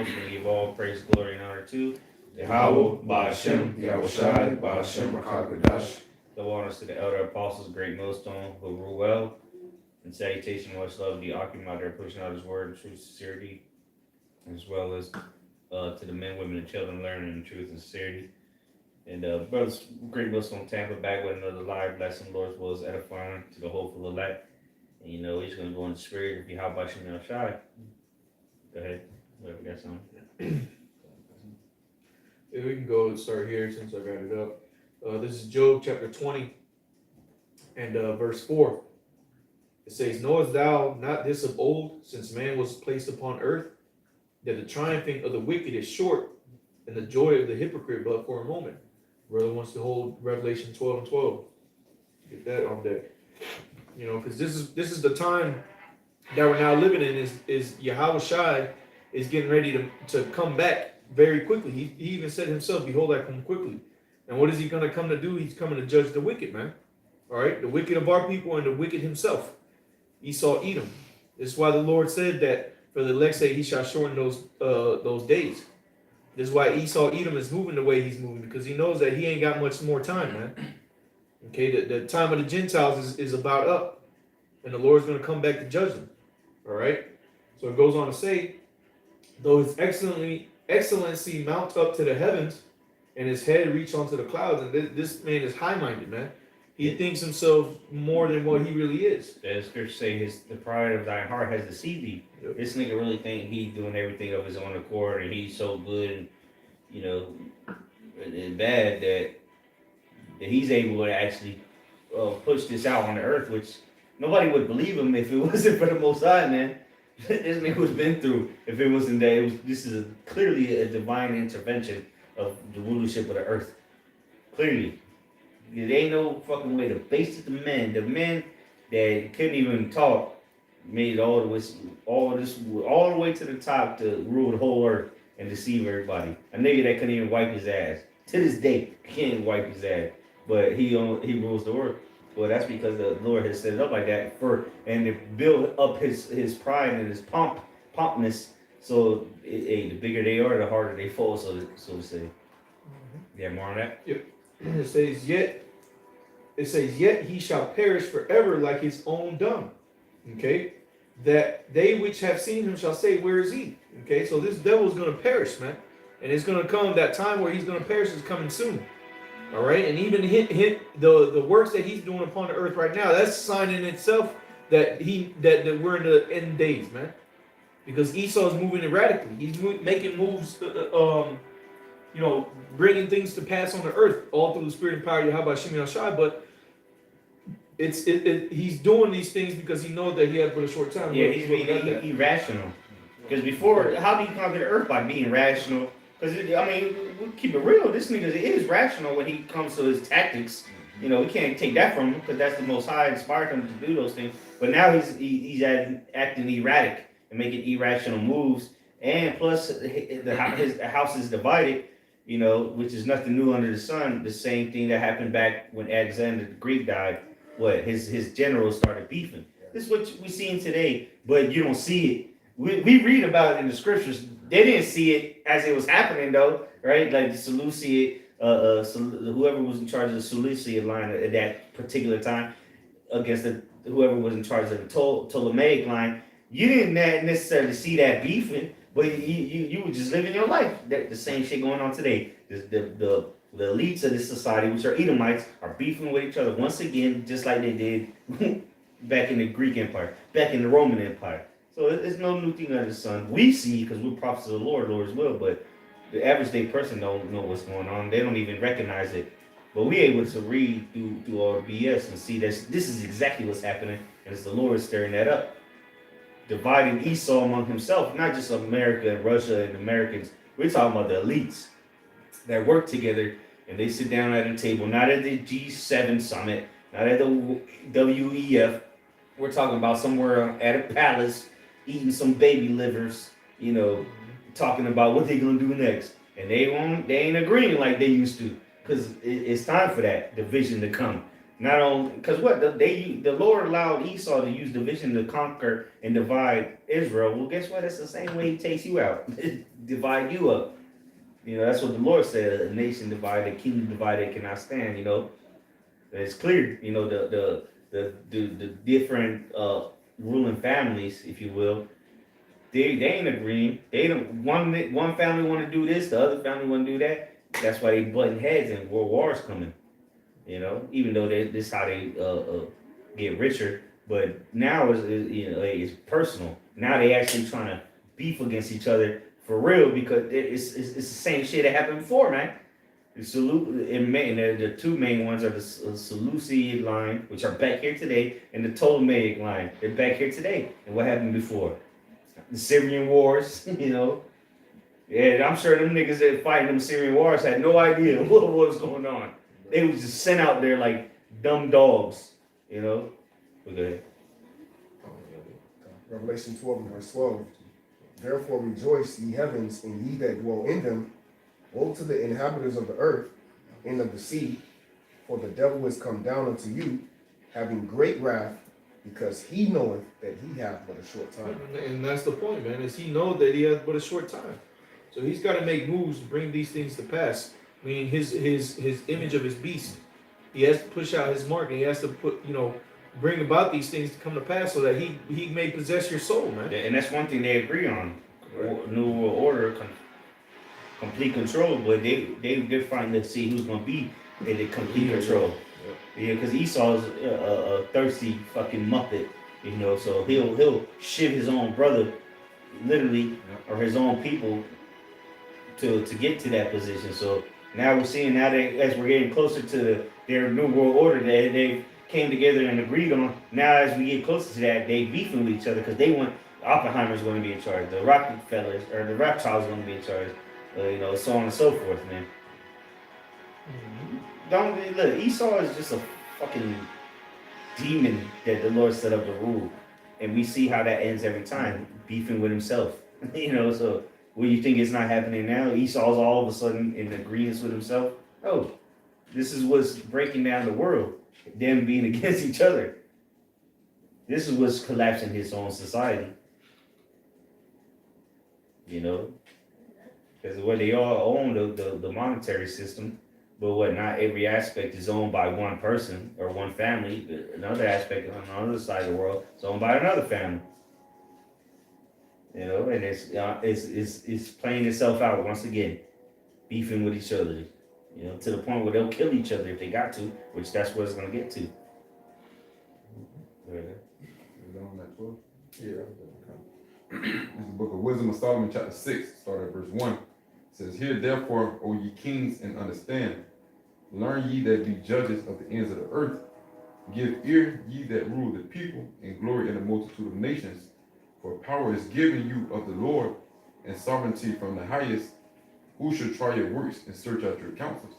foremost, we give all praise, glory, and honor to Yahweh, Ba'ashem, Yahushai, Ba'ashem, Rakakadash. the honors to the elder apostles, great millstone, who rule well. And salutation, much love, the Akim there pushing out his word in truth, sincerity, as well as to the men, women, and children learning in truth and sincerity. And brothers, great millstone Tampa back with another live lesson. Lord's will is edifying to the hopeful elect. And we're just gonna go in the spirit of Yahweh Shem Shai. Go ahead. Whatever got something. Yeah, we can go and start here since I got it up. This is Job chapter 20 and verse 4. It says, knowest thou not this of old, since man was placed upon earth, that the triumphing of the wicked is short, and the joy of the hypocrite but for a moment. Brother wants to hold Revelation 12 and 12. Get that on deck. Because this is the time that we're now living in is Yahweh Shai is getting ready to come back very quickly. He even said himself, behold, I come quickly. And what is he going to come to do? He's coming to judge the wicked, man. All right, the wicked of our people and the wicked himself. Esau, Edom. This is why the Lord said that for the elect say he shall shorten those days. This is why Esau, Edom is moving the way he's moving, because he knows that he ain't got much more time, man. Okay, the time of the Gentiles is about up, and the Lord's going to come back to judge them. All right, so it goes on to say, though his excellency mount up to the heavens, and his head reach onto the clouds, and this man is high-minded, man. He thinks himself more than what he really is. The scripture say the pride of thine heart has deceived thee. Yep. This nigga really think he's doing everything of his own accord, and he's so good, and bad that he's able to actually push this out on the earth, which nobody would believe him if it wasn't for the Most High, man. This nigga was been through. If it wasn't that, this is clearly a divine intervention of the rulership of the earth. Clearly. There ain't no fucking way to base it. The men that couldn't even talk made it all the way to the top to rule the whole earth and deceive everybody. A nigga that couldn't even wipe his ass to this day can't wipe his ass, but he rules the world. Well, that's because the Lord has set it up like that and to build up his pride and his pompness. So the bigger they are, the harder they fall. So to say. Mm-hmm. Yeah, more on that. Yep. It says, yet he shall perish forever like his own dung. Okay? That they which have seen him shall say, where is he? Okay, so this devil is going to perish, man. And it's going to come, that time where he's going to perish is coming soon. All right? And even the works that he's doing upon the earth right now, that's a sign in itself that that we're in the end days, man. Because Esau is moving erratically. He's making moves, bringing things to pass on the earth, all through the spirit and power of Yahweh Shem Shai, but he's doing these things because he knows that he has but a short time. Yeah, he's being irrational. Because before, how do you conquer the earth? By being rational. Because, we keep it real. This nigga is rational when he comes to his tactics. We can't take that from him because that's the Most High inspired him to do those things. But now he's acting erratic and making irrational moves. And plus, his house is divided. Which is nothing new under the sun. The same thing that happened back when Alexander the Greek died. His generals started beefing. This is what we're seeing today, but you don't see it. We read about it in the scriptures. They didn't see it as it was happening, though, right? Like the Seleucid, whoever was in charge of the Seleucid line at that particular time, against whoever was in charge of the Ptolemaic line. You didn't necessarily see that beefing. But you were just living your life. The same shit going on today. The elites of this society, which are Edomites, are beefing with each other once again, just like they did back in the Greek Empire, back in the Roman Empire. So it's no new thing under the sun. We see, because we're prophets of the Lord's will, but the average day person don't know what's going on. They don't even recognize it. But we're able to read through all the BS and see that this is exactly what's happening, and it's the Lord stirring that up. Dividing Esau among himself, not just America and Russia and Americans. We're talking about the elites that work together and they sit down at a table, not at the G7 summit, not at the WEF. We're talking about somewhere at a palace, eating some baby livers, talking about what they're gonna do next. And they ain't agreeing like they used to, because it's time for that division to come. Not only because what the Lord allowed Esau to use division to conquer and divide Israel. Well, guess what? That's the same way He takes you out, divide you up. You know, that's what the Lord said: a nation divided, kingdom divided cannot stand. You know, it's clear. You know, the different ruling families, if you will, they ain't agreeing. They don't one family want to do this, the other family want to do that. That's why they butting heads and world wars coming. You know, even though this is how they get richer, but now is you know it's personal. Now they actually trying to beef against each other for real because it's the same shit that happened before, man. The two main ones are the Seleucid line, which are back here today, and the Ptolemaic line. They're back here today. And what happened before? The Syrian wars, you know. And I'm sure them niggas that fighting them Syrian wars had no idea what was going on. They was just sent out there like dumb dogs, you know. Okay. Revelation 12 and verse 12. Therefore rejoice, ye heavens, and ye that dwell in them. Woe to the inhabitants of the earth and of the sea, for the devil is come down unto you, having great wrath, because he knoweth that he hath but a short time. And that's the point, man, is he know that he has but a short time. So he's got to make moves to bring these things to pass. Meaning his image of his beast. He has to push out his mark, and he has to bring about these things to come to pass so that he may possess your soul, man. Yeah, and that's one thing they agree on. Right. New World Order, complete control, but they're fighting to see who's gonna be in the complete control. Yeah, because Esau's a thirsty fucking muppet, you know. So he'll shiv his own brother, literally, or his own people, to get to that position. So now we're seeing as we're getting closer to their New World Order that they came together and agreed on. Now as we get closer to that, they beefing with each other because they want Oppenheimer's going to be in charge, the Rockefellers or the Rothschilds going to be in charge, you know, so on and so forth, man. Don't look. Esau is just a fucking demon that the Lord set up to rule, and we see how that ends every time, beefing with himself. You know, so what you think is not happening now? Esau's all of a sudden in agreement with himself. Oh, this is what's breaking down the world. Them being against each other. This is what's collapsing his own society. You know, because what they all own the monetary system. But what not every aspect is owned by one person or one family. Another aspect on the other side of the world is owned by another family. You know, and it's playing itself out once again, beefing with each other. You know, to the point where they'll kill each other if they got to, which that's what it's gonna get to. Yeah. This is the book of Wisdom of Solomon, chapter 6, start at verse 1. It says, Hear therefore, O ye kings, and understand. Learn ye that be judges of the ends of the earth. Give ear, ye that rule the people, and glory in the multitude of nations. For power is given you of the Lord, and sovereignty from the highest. Who should try your works and search out your counsels?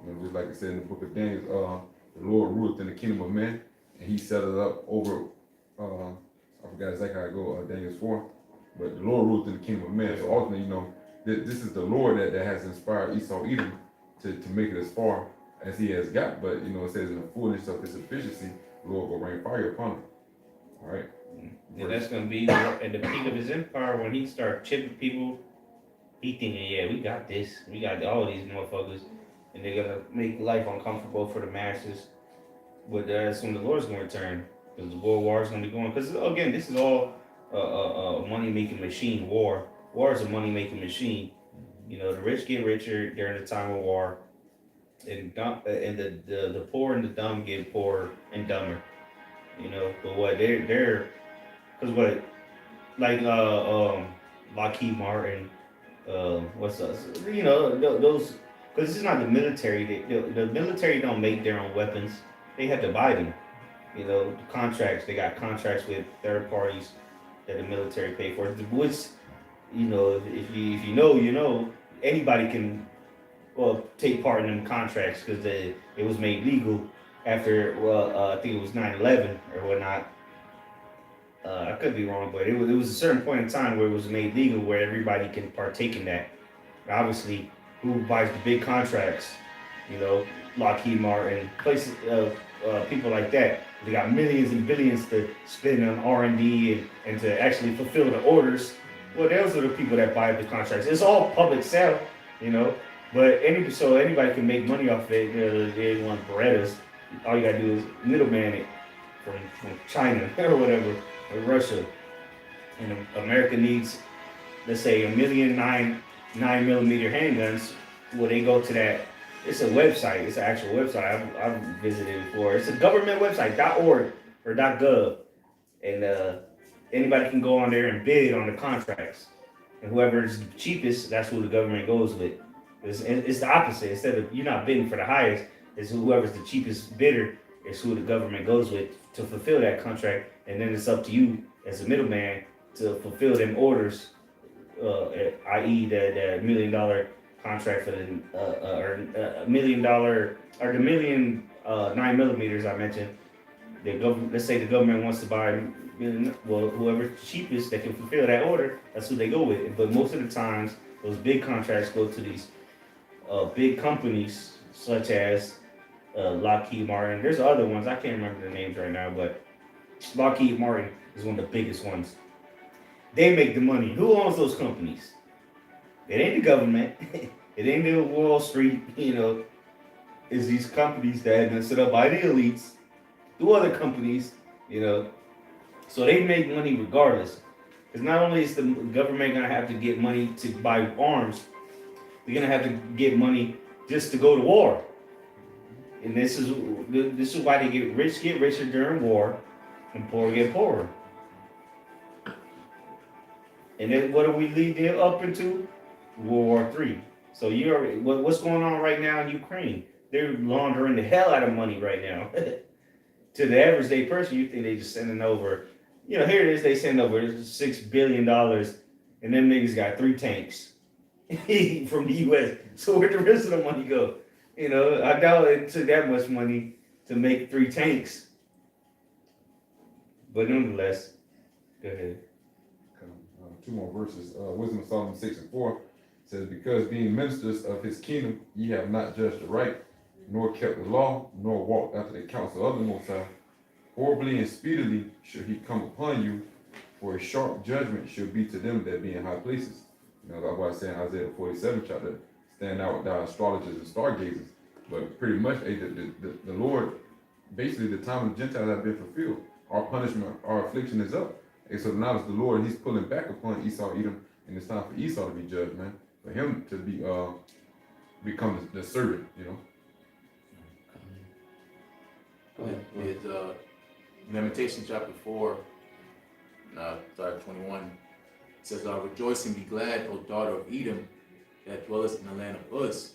You know, just like it said in the book of Daniel, the Lord ruleth in the kingdom of men, and he set it up over, I forgot exactly how it goes, Daniel 4, but the Lord ruleth in the kingdom of men. So ultimately, you know, this is the Lord that has inspired Esau Edom to make it as far as he has got. But, you know, it says in the fullness of his sufficiency, the Lord will rain fire upon him. All right? And that's going to be at the peak of his empire when he start chipping people. He thinking, yeah, we got this. We got all these motherfuckers. And they're going to make life uncomfortable for the masses. But that's when the Lord's going to return. Because the world war is going to be going. Because, again, this is all a money-making machine. War is a money-making machine. You know, the rich get richer during the time of war. And the poor and the dumb get poorer and dumber. You know, but what, they're because what, like, Lockheed Martin, what's us? You know, those, because it's not the military. The military don't make their own weapons. They have to buy them. You know, the contracts. They got contracts with third parties that the military pay for. Which, you know, if you know, you know, anybody can, well, take part in them contracts because it was made legal after, I think it was 9/11 or whatnot. I could be wrong, but it was a certain point in time where it was made legal where everybody can partake in that. Obviously, who buys the big contracts? you know, Lockheed Martin, places, people like that. They got millions and billions to spend on R&D and to actually fulfill the orders. Well, those are the people that buy the contracts. It's all public sale, you know. But so anybody can make money off it. You know, they want Berettas. All you gotta do is middleman it from China or whatever, or Russia. And America needs, let's say, 1,000,000 9mm handguns. Well, they go to that. It's a website. It's an actual website. I've visited before. It's a government website, .org or .gov, and anybody can go on there and bid on the contracts. And whoever's cheapest, that's who the government goes with. It's the opposite. Instead of you're not bidding for the highest, it's whoever's the cheapest bidder is who the government goes with to fulfill that contract. And then it's up to you as a middleman to fulfill them orders, i.e. the $1 million contract for the $1 million or the million 9mm I mentioned. Let's say the government wants to buy, well, whoever's cheapest that can fulfill that order, that's who they go with. But most of the times, those big contracts go to these big companies such as Lockheed Martin. There's other ones, I can't remember the names right now, but Lockheed Martin is one of the biggest ones. They make the money. Who owns those companies? It ain't the government. It ain't the Wall Street, you know. It's these companies that have been set up by the elites through other companies, you know. So they make money regardless. Because not only is the government going to have to get money to buy arms, they're going to have to get money just to go to war. And this is why they get richer during war, and poor get poorer. And then what do we lead them up into? World War III. So what's going on right now in Ukraine? They're laundering the hell out of money right now. To the average day person, you think they just sending over, you know, here it is, they send over $6 billion, and them niggas got 3 tanks from the U.S. So where'd the rest of the money go? You know, I doubt it took that much money to make 3 tanks. But nonetheless, go ahead. 2 more verses. Wisdom of Solomon 6:4 says, because being ministers of his kingdom, ye have not judged the right, nor kept the law, nor walked after the counsel of the Most High. Horribly and speedily should he come upon you, for a sharp judgment should be to them that be in high places. You know, that's why I say in Isaiah 47 chapter, stand out with thy astrologers and stargazers. But pretty much, the Lord, basically the time of the Gentiles have been fulfilled. Our punishment, our affliction is up. And so now it's the Lord, he's pulling back upon Esau, Edom, and it's time for Esau to be judged, man. For him to be become the servant, you know. With Lamentations chapter 4, start 21, it says, rejoice and be glad, O daughter of Edom, that dwellest in the land of Uz.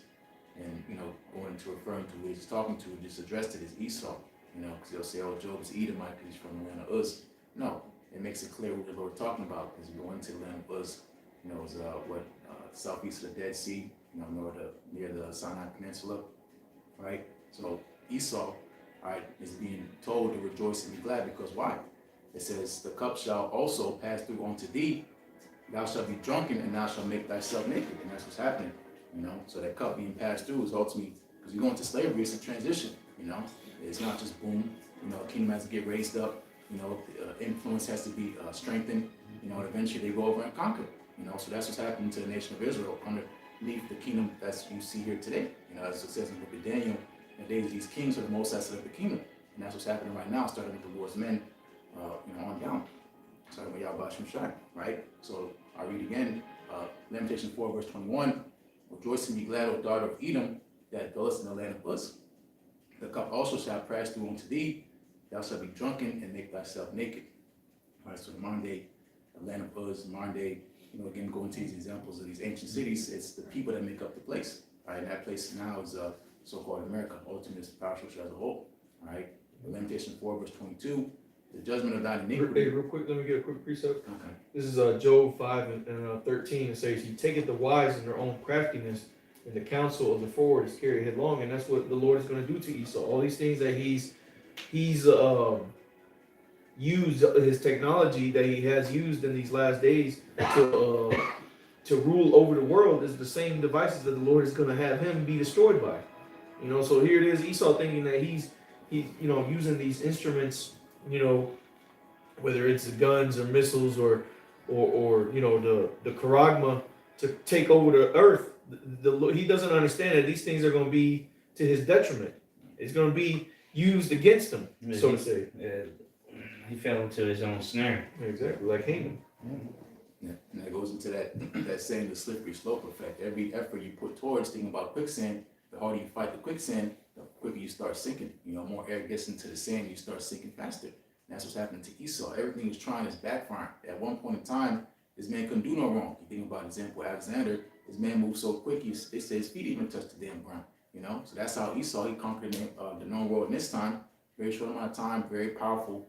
And, you know, going to referring to who he's talking to, just addressed it as Esau, you know, because they'll say, oh, Job is Edomite because he's from the land of Uz. No, it makes it clear what the Lord talking about, because you go into the land of Uz, you know, is southeast of the Dead Sea, you know, near the Sinai Peninsula, right? So Esau, all right, is being told to rejoice and be glad, because why? It says, the cup shall also pass through unto thee, thou shalt be drunken, and thou shalt make thyself naked. And that's what's happening, you know. So that cup being passed through is ultimately, because you go into slavery, it's a transition, you know. It's not just boom, you know, kingdom has to get raised up, you know, influence has to be strengthened, you know, and eventually they go over and conquer, you know. So that's what's happening to the nation of Israel underneath the kingdom that you see here today. You know, as it says in the book of Daniel, in the days of these kings are the most that set up the kingdom. And that's what's happening right now, starting with the Lord's men, you know, on down. Starting with Yahweh Shai, right? So I read again, Lamentations 4, verse 21. Rejoice and be glad, O daughter of Edom, that dwellest in the land of Uz. The cup also shall pass through unto thee, thou shalt be drunken and make thyself naked. All right, so the modern day, the land of Uz, modern day, you know, again, going to these examples of these ancient cities, it's the people that make up the place. All right, and that place now is so-called America, ultimate spiritual as a whole. All right, Lamentations 4, verse 22. The judgment of thine iniquity. Hey, real quick, let me get a quick precept. Okay. This is Job 5 and 13. It says, he taketh the wise in their own craftiness, and the counsel of the forward is carried headlong. And that's what the Lord is going to do to Esau. All these things that he's used, his technology that he has used in these last days to rule over the world, is the same devices that the Lord is going to have him be destroyed by. You know, so here it is, Esau thinking that he's using these instruments, whether it's the guns or missiles or the charagma to take over the earth. He doesn't understand that these things are going to be to his detriment. It's going to be used against him, so to say. He fell into his own snare. Exactly, like Haman. Yeah, and that goes into that saying, the slippery slope effect. Every effort you put towards thinking about quicksand, the harder you fight the quicksand, the quicker you start sinking. More air gets into the sand, you start sinking faster. And that's what's happening to Esau. Everything he's trying is backfiring. At one point in time, this man couldn't do no wrong. You think about example Alexander, this man moved so quick, they say his feet even touched the damn ground. So that's how Esau, he conquered the known world in this time. Very short amount of time, very powerful.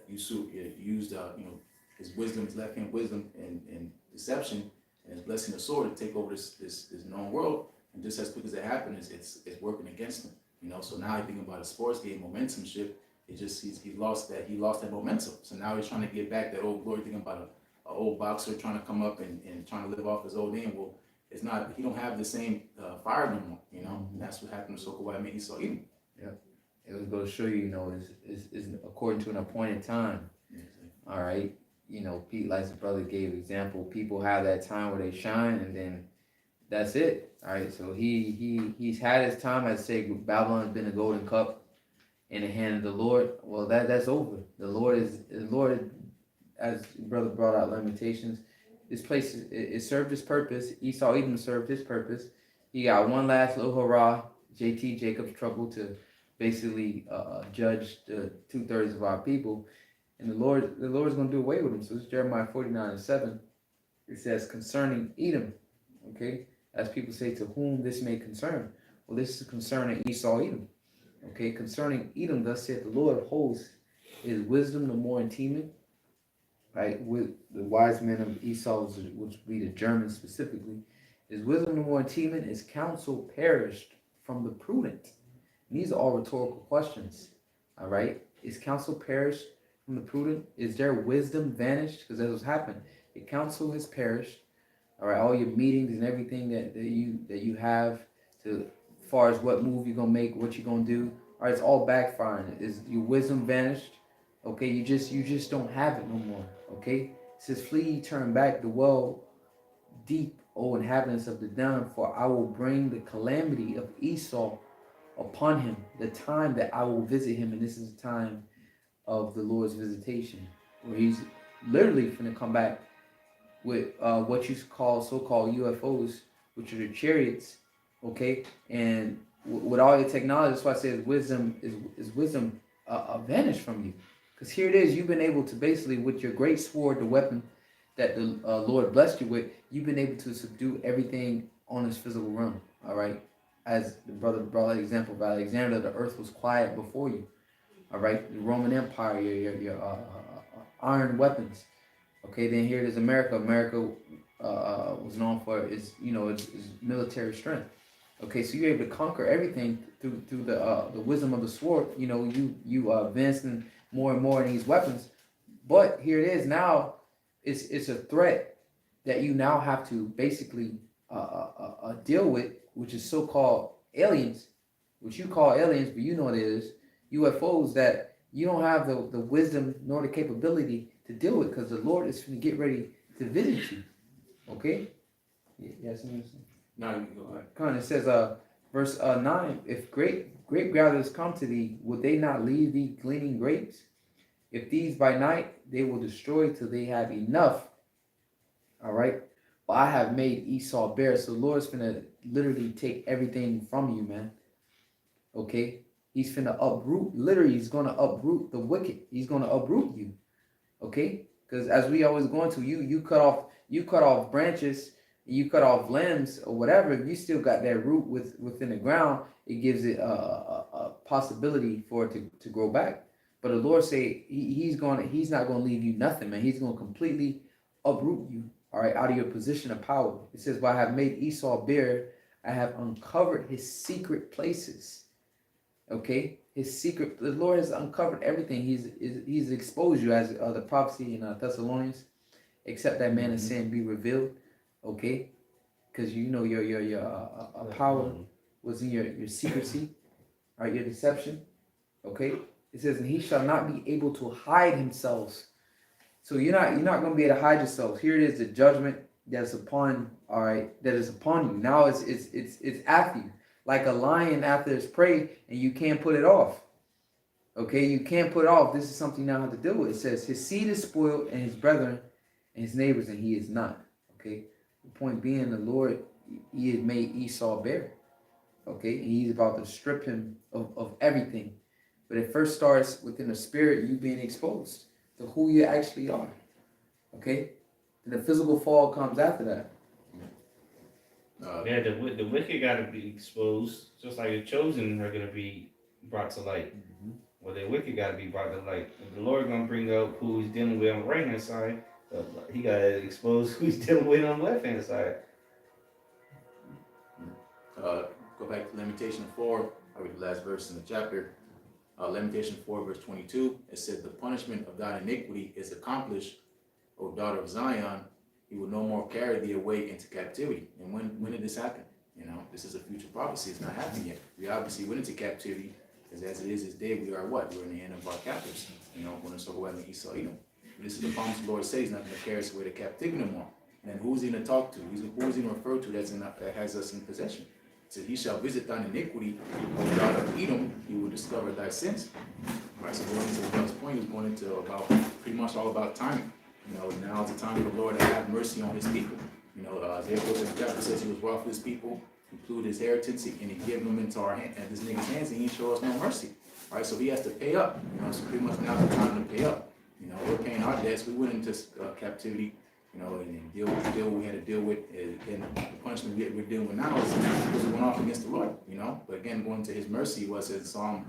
Yusuf used his wisdom, his left hand wisdom and deception, and his blessing the sword to take over this known world. And just as quick as it happened, it's working against him. So now you think about a sports game, momentum shift. It just he lost that momentum. So now he's trying to get back that old glory. Thinking about an old boxer trying to come up and trying to live off his old name. Well, it's not. He don't have the same fire no more. And that's what happened to Soko White made Esau Edom. Yeah, it was going to show you. Is according to an appointed time. Yeah, All right. Pete, like the brother gave example, people have that time where they shine, and then that's it. All right. So he's had his time. I'd say Babylon's been a golden cup in the hand of the Lord. Well, that's over. The Lord, as brother brought out Lamentations. This place it served its purpose. Esau Edom served his purpose. He got one last little hurrah, JT Jacob's trouble, to basically judge the 2/3 of our people. And the Lord's going to do away with him. So it's Jeremiah 49:7. It says concerning Edom, okay, as people say, to whom this may concern. Well, this is concerning Esau Edom. Okay, concerning Edom, thus saith the Lord of hosts, is wisdom the more intimate, right? With the wise men of Esau, which would be the Germans specifically, is wisdom the more intimate, is counsel perished from the prudent. And these are all rhetorical questions. All right, is counsel perished from the prudent? Is their wisdom vanished? Because that's what's happened. Your counsel has perished. All right, all your meetings and everything that you have to, as far as what move you're gonna make, what you're gonna do. All right, it's all backfiring. Is your wisdom vanished? Okay, you just don't have it no more. Okay, it says, flee, turn back, dwell deep, O inhabitants of the den, for I will bring the calamity of Esau upon him, the time that I will visit him, and this is the time of the Lord's visitation, where he's literally finna come back with what you call so-called UFOs, which are the chariots, okay? And with all your technology, that's why I say wisdom is wisdom vanished from you. Because here it is, you've been able to basically, with your great sword, the weapon that the Lord blessed you with, you've been able to subdue everything on this physical realm, all right? As the brother brought an example of Alexander, the earth was quiet before you. All right, the Roman Empire, your iron weapons. Okay, then here it is, America. America was known for its military strength. Okay, so you're able to conquer everything through the wisdom of the sword. You advanced in more and more in these weapons. But here it is now. It's a threat that you now have to basically deal with, which is so-called aliens, which you call aliens, but you know what it is. UFOs that you don't have the wisdom nor the capability to deal with, because the Lord is going to get ready to visit you. Okay? Yes. No, you can go ahead. Come on, it says, verse 9, if grape gatherers come to thee, will they not leave thee gleaning grapes? If these by night, they will destroy till they have enough. All right? But I have made Esau bare. So the Lord's going to literally take everything from you, man. Okay? He's finna uproot, literally, he's going to uproot the wicked. He's going to uproot you. Okay? Because as we always go into, you cut off branches, you cut off limbs or whatever. If you still got that root within the ground, it gives it a possibility for it to grow back. But the Lord say he's not going to leave you nothing, man. He's going to completely uproot you, all right, out of your position of power. It says, "But I have made Esau bare. I have uncovered his secret places." Okay, his secret. The Lord has uncovered everything. He's exposed you, as the prophecy in Thessalonians, except that man of sin be revealed. Okay, because you know your power. was in your secrecy, all right, your deception. Okay, it says, and he shall not be able to hide himself. So you're not going to be able to hide yourself. Here it is, the judgment that's upon, all right, that is upon you. Now it's after you, like a lion after its prey, and you can't put it off. Okay, you can't put it off. This is something you now have to deal with. It says his seed is spoiled, and his brethren and his neighbors, and he is not. Okay, the point being, the Lord, he had made Esau bare. Okay, and he's about to strip him of everything. But it first starts within the spirit, you being exposed to who you actually are. Okay? And the physical fall comes after that. Yeah, the wicked got to be exposed, just like the chosen are going to be brought to light. Well, the wicked got to be brought to light. If the Lord going to bring up who he's dealing with on the right hand side, he got to expose who he's dealing with on the left hand side. Go back to Lamentation 4. I'll read the last verse in the chapter. Lamentation 4, verse 22. It said, the punishment of thine iniquity is accomplished, O daughter of Zion. He will no more carry thee away into captivity. And when did this happen? You know, this is a future prophecy. It's not happening yet. We obviously went into captivity, because as it is this day, we are what? We're in the end of our captives. You know, when it's so what Esau, this is the promise the Lord says he's not going to carry us away to captivity no more. And then who's he going to talk to? Who is he going to refer to that has us in possession? It says, he shall visit thine iniquity, O daughter of Edom, he will discover thy sins. All right, so going into the next point, he's going into about pretty much all about timing. You know, now is the time for the Lord to have mercy on his people. You know, Isaiah 4 chapter says he was wroth with his people, include his inheritance, and he gave them into our hand, and this nigga's hands, and he show us no mercy. All right, so he has to pay up. You know, so pretty much now's the time to pay up. You know, we're paying our debts. We went into captivity. You know, and deal we had to deal with, and the punishment we're dealing with now is because we went off against the Lord. You know, but again, going to his mercy was in Psalm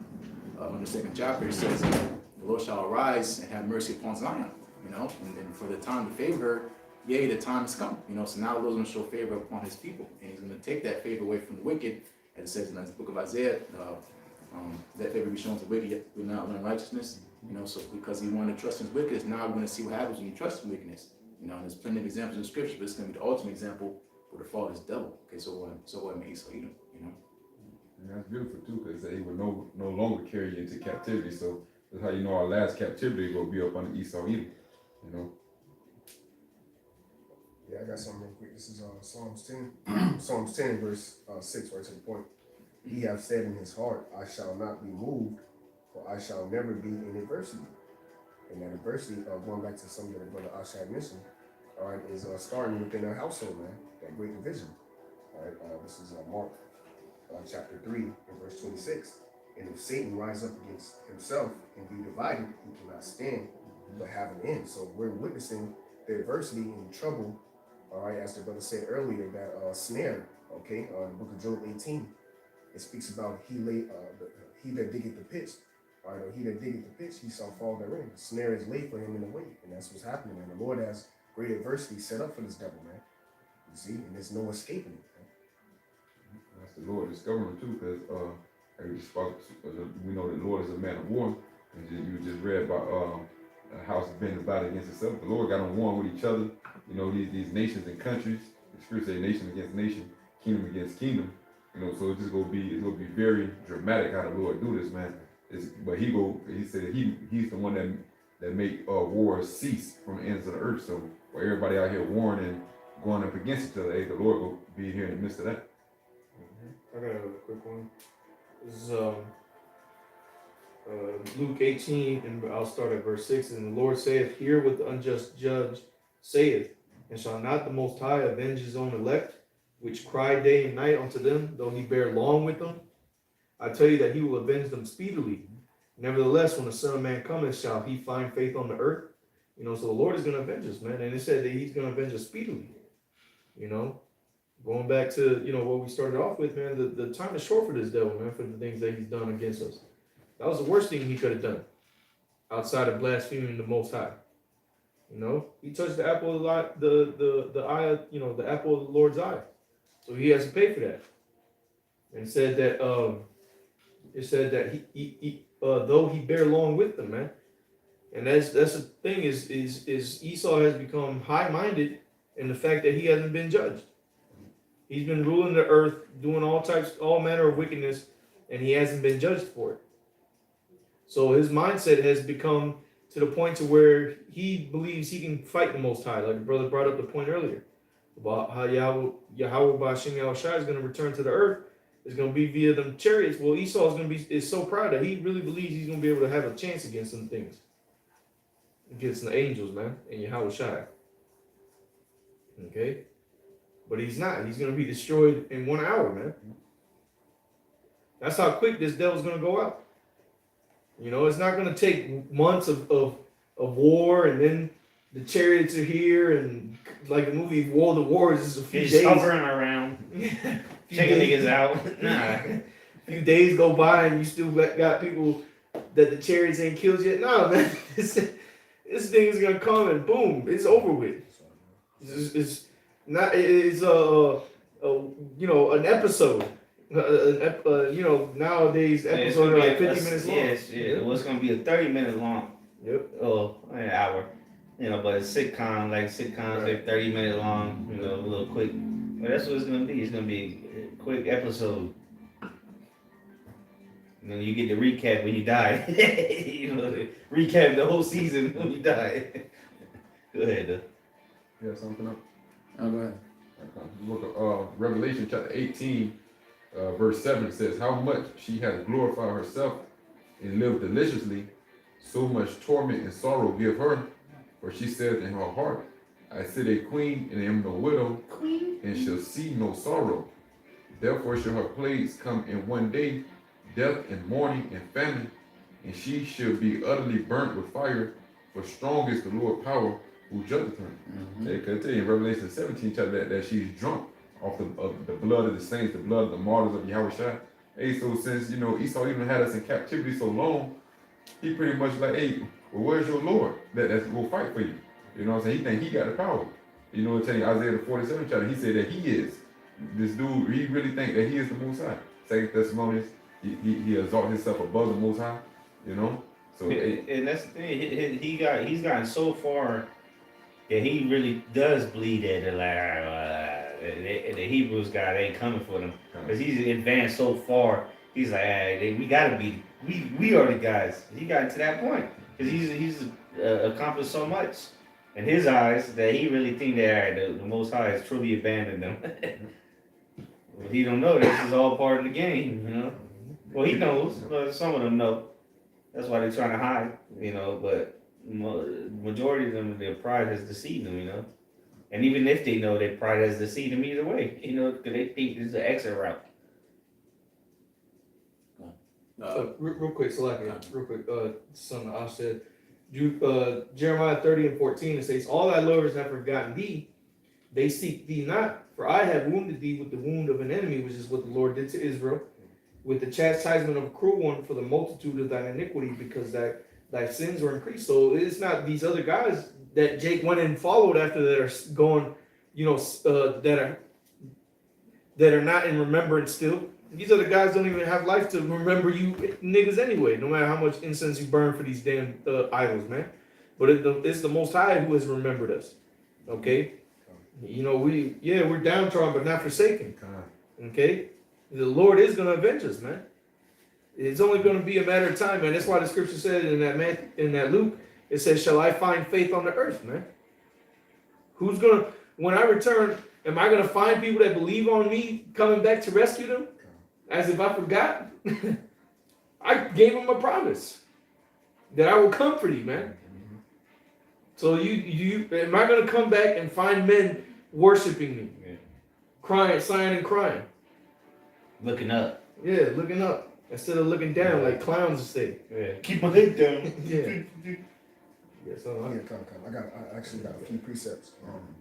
in the 2nd chapter. It says, "The Lord shall arise and have mercy upon Zion." You know, and then for the time to favor her, yea, the time has come. You know, so now the Lord's going to show favor upon his people, and he's going to take that favor away from the wicked, as it says in the book of Isaiah. That favor be shown to the wicked, yet will not learn righteousness. You know, so because he wanted to trust in his wickedness, now we're going to see what happens when you trust in wickedness. You know, and there's plenty of examples in Scripture, but it's going to be the ultimate example for the fall of this devil. Okay, so what made Esau Edom, you know? And that's beautiful too, because he would no longer carry you into captivity. So that's how you know our last captivity will be up under Esau Edom. You know. Yeah, I got something real quick. This is Psalms 10, Psalms 10, verse 6, right to the point. He hath said in his heart, I shall not be moved, for I shall never be in adversity. And that adversity, going back to something that Brother Ashad mentioned, all right, is starting within our household, man. That great division. All right, this is Mark chapter 3 and verse 26. And if Satan rise up against himself and be divided, he cannot stand, but have an end. So we're witnessing the adversity and trouble, all right, as the brother said earlier, that snare, okay, the book of Job 18, it speaks about he that diggeth the pit, all right, or he that diggeth the pit, he shall fall therein. The snare is laid for him in the way, and that's what's happening, man. The Lord has great adversity set up for this devil, man. You see, and there's no escaping it, man. That's the Lord discovering too, because we know the Lord is a man of war. And you just read about a house being divided against itself. The Lord got on war with each other. You know, these nations and countries. The Scripture say nation against nation, kingdom against kingdom. You know, so it's gonna be very dramatic how the Lord do this, man. But he said he's the one that make wars cease from the ends of the earth. So while everybody out here warring and going up against each other, hey, the Lord will be here in the midst of that. I got a quick one. This is Luke 18, and I'll start at verse 6. And the Lord saith, hear what the unjust judge saith, and shall not the Most High avenge his own elect, which cry day and night unto them, though he bear long with them? I tell you that he will avenge them speedily. Nevertheless, when the Son of Man cometh, shall he find faith on the earth? You know, so the Lord is going to avenge us, man. And it said that he's going to avenge us speedily. You know, going back to, you know, what we started off with, man, the time is short for this devil, man, for the things that he's done against us. That was the worst thing he could have done, outside of blaspheming the Most High. You know, he touched the apple of the eye, you know, the apple of the Lord's eye. So he has to pay for that. And it said that he though he bear long with them, man. And that's the thing is Esau has become high-minded in the fact that he hasn't been judged. He's been ruling the earth, doing all manner of wickedness, and he hasn't been judged for it. So his mindset has become to the point to where he believes he can fight the Most High. Like the brother brought up the point earlier about how Yahweh Ba'Shem Yahushua is going to return to the earth. It's going to be via them chariots. Well, Esau is so proud that he really believes he's going to be able to have a chance against some things. Against the angels, man, and Yahushua. Okay? But he's not. He's going to be destroyed in 1 hour, man. That's how quick this devil's going to go out. You know, it's not going to take months of war, and then the chariots are here, and like the movie War of the Wars is a few He's days. hovering around, checking niggas out. Nah. A few days go by, and you still got people that the chariots ain't killed yet. No, man. This thing is going to come, and boom, it's over with. It's not. It's you know, an episode. You know, nowadays episodes are like 50 minutes long. Yes, yeah. Well, it's gonna be a 30-minute long. Yep. Oh, an hour. You know, but a sitcom, like sitcoms, like 30-minute long. You know, a little quick. But that's what it's gonna be. It's gonna be a quick episode. And then you get the recap when you die. You know, recap the whole season when you die. Go ahead, though. You have something up? Oh, go ahead. Look at Revelation chapter 18, verse 7 says, how much she has glorified herself and lived deliciously, so much torment and sorrow give her. For she said in her heart, I sit a queen and am no widow, and shall see no sorrow. Therefore shall her plagues come in one day, death and mourning and famine, and she shall be utterly burnt with fire, for strong is the Lord power who judgeth her. They could tell you in Revelation 17 chapter that she's drunk off the blood of the saints, the blood of the martyrs of Yahushua. Hey, so since, you know, Esau even had us in captivity so long, he pretty much like, hey, well, where's your Lord that will fight for you? You know what I'm saying? He think he got the power. You know what I'm saying? Isaiah the 47th chapter, he said that he is. This dude, he really think that he is the Most High. 2 Thessalonians, he exalt himself above the Most High, you know? So, And that's the thing. He's gotten so far that he really does believe that the Hebrews God ain't coming for them, because he's advanced so far. He's like, hey, we gotta be, we are the guys. He got to that point because he's accomplished so much in his eyes that he really think that the Most High has truly abandoned them. But he don't know this is all part of the game, you know. Well, he knows, but some of them know. That's why they're trying to hide, you know. But majority of them, their pride has deceived them, you know. And even if they know their pride has deceived them either way, you know, because they think this is the exit route. Real quick, real quick, something I said. Jeremiah 30 and 14, it says, all thy lovers have forgotten thee. They seek thee not, for I have wounded thee with the wound of an enemy, which is what the Lord did to Israel, with the chastisement of a cruel one for the multitude of thine iniquity, because thy sins were increased. So it's not these other guys that Jake went and followed after that are going, you know, that are not in remembrance still. These other guys don't even have life to remember you niggas anyway, no matter how much incense you burn for these damn idols, man. But it's the Most High who has remembered us, okay? You know, we're downtrodden but not forsaken, okay? The Lord is going to avenge us, man. It's only going to be a matter of time, man. That's why the scripture said in that Luke, it says, shall I find faith on the earth, man? Who's going to, when I return, am I going to find people that believe on me coming back to rescue them? As if I forgot. I gave them a promise that I will comfort you, man. So you am I going to come back and find men worshiping me? Yeah. Crying, sighing and crying. Looking up. Yeah, looking up. Instead of looking down like clowns say. Yeah. Keep my head down. Yeah. Yeah, so I actually got a few precepts,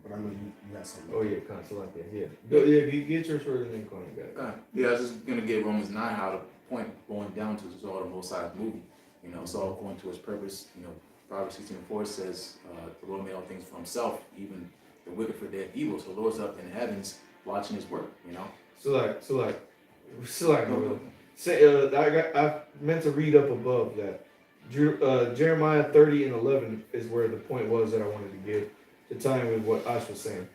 but I know you got something. oh yeah, console like that. Yeah. Go, yeah, get yours first and then call me back. Yeah, I was just gonna give Romans 9 how the point going down to is all the Most High's movie. You know, it's all going to his purpose. You know, Proverbs 16:4 says, the Lord made all things for himself, even the wicked for their evil. So the Lord's up in the heavens watching his work, you know? I meant to read up above that. Jeremiah 30 and 11 is where the point was that I wanted to give to tie in with what Ash was saying.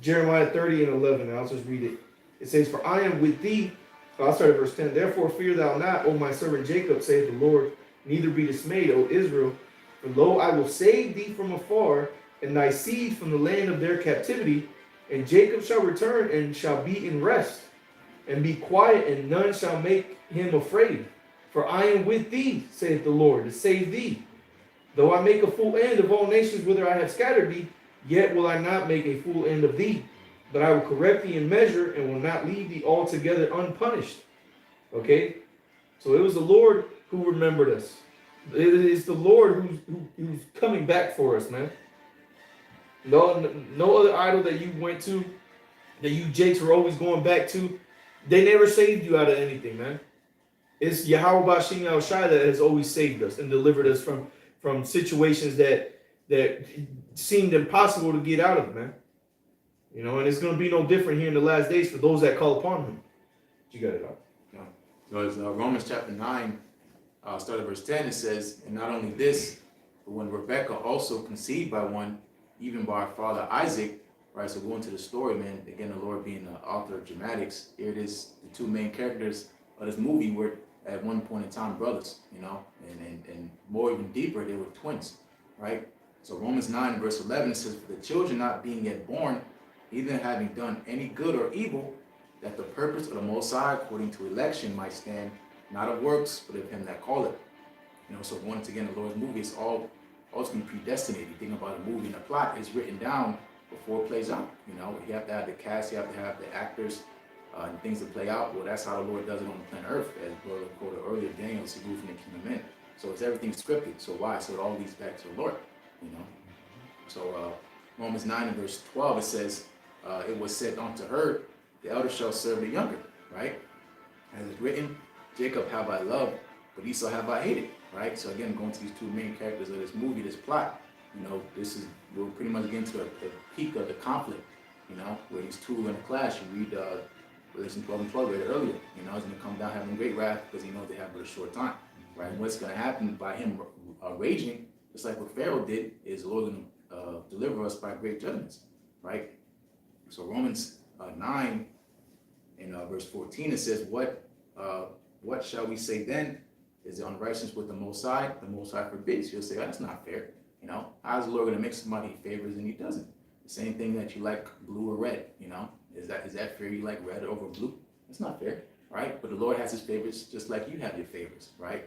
Jeremiah 30 and 11. I'll just read it. It says, "For I am with thee." I'll start at verse 10. "Therefore fear thou not, O my servant Jacob, saith the Lord, neither be dismayed, O Israel. For lo, I will save thee from afar, and thy seed from the land of their captivity. And Jacob shall return and shall be in rest, and be quiet, and none shall make him afraid. For I am with thee, saith the Lord, to save thee. Though I make a full end of all nations whither I have scattered thee, yet will I not make a full end of thee. But I will correct thee in measure, and will not leave thee altogether unpunished." Okay? So it was the Lord who remembered us. It is the Lord who's coming back for us, man. No other idol that you went to, that you Jakes were always going back to, they never saved you out of anything, man. It's Yahweh Bashim Yahushai that has always saved us and delivered us from situations that seemed impossible to get out of, man. You know, and it's going to be no different here in the last days for those that call upon him. You got it out. So it's Romans chapter 9, start at verse 10, it says, "And not only this, but when Rebekah also conceived by one, even by our father Isaac," right? So going to the story, man, again, the Lord being the author of dramatics, here it is, the two main characters of this movie were at one point in time brothers, you know, and more even deeper, they were twins, right? So Romans 9 verse 11 says, "For the children not being yet born, neither having done any good or evil, that the purpose of the Most High according to election might stand, not of works, but of him that calleth." You know, so once again, the Lord's movie is all ultimately predestinated. You think about a movie and the plot is written down before it plays out. You know, you have to have the cast, you have to have the actors, and things to play out. Well, that's how the Lord does it on the planet Earth, as Brother quoted earlier, Daniel, so from the kingdom in. So it's everything scripted. So why? So it all leads back to the Lord, you know. So Romans 9 and verse 12, it says, "It was said unto her, the elder shall serve the younger," right? As it's written, "Jacob have I loved, but Esau have I hated," right? So again, going to these two main characters of this movie, this plot, you know, we're pretty much getting to the peak of the conflict, you know, where these two are in a clash. You read Revelation 12 and 12 read it earlier, you know, he's going to come down having great wrath because he knows they have but a short time, right? And what's going to happen by him raging, just like what Pharaoh did, is the Lord going to deliver us by great judgments, right? So Romans 9 in verse 14, it says, what shall we say then? Is the unrighteousness with the Most High? The Most High forbids. You'll say, oh, that's not fair. You know, how's the Lord going to make somebody he favors and he doesn't? The same thing that you like blue or red, you know, is that fair? You like red over blue? That's not fair, right? But the Lord has his favorites just like you have your favorites, right?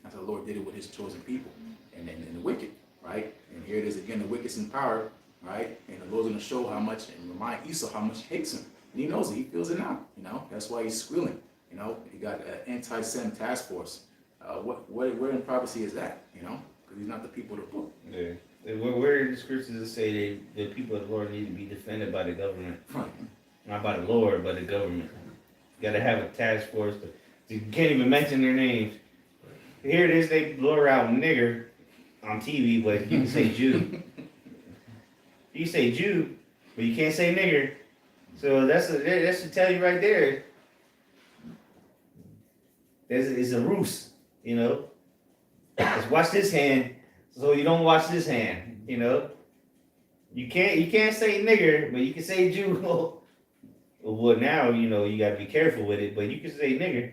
That's how the Lord did it with his chosen people and the wicked, right? And here it is again, the wicked's in power, right? And the Lord's going to show how much and remind Esau how much he hates him. And he knows it. He feels it now, you know. That's why he's squealing, you know. He got an anti-Sem task force. Where in prophecy is that, you know? Because he's not the people of the book. Yeah. Where the scriptures say the people of the Lord need to be defended by the government. Right. Not by the Lord, but the government. You gotta have a task force. You can't even mention their names. Here it is, they blur out nigger on TV, but you can say Jew. You say Jew, but you can't say nigger. So that should tell you right there. It's a ruse, you know. Just watch this hand, so you don't watch this hand, you know. You can't say nigger, but you can say Jew. Well, now you know you gotta be careful with it, but you can say nigger,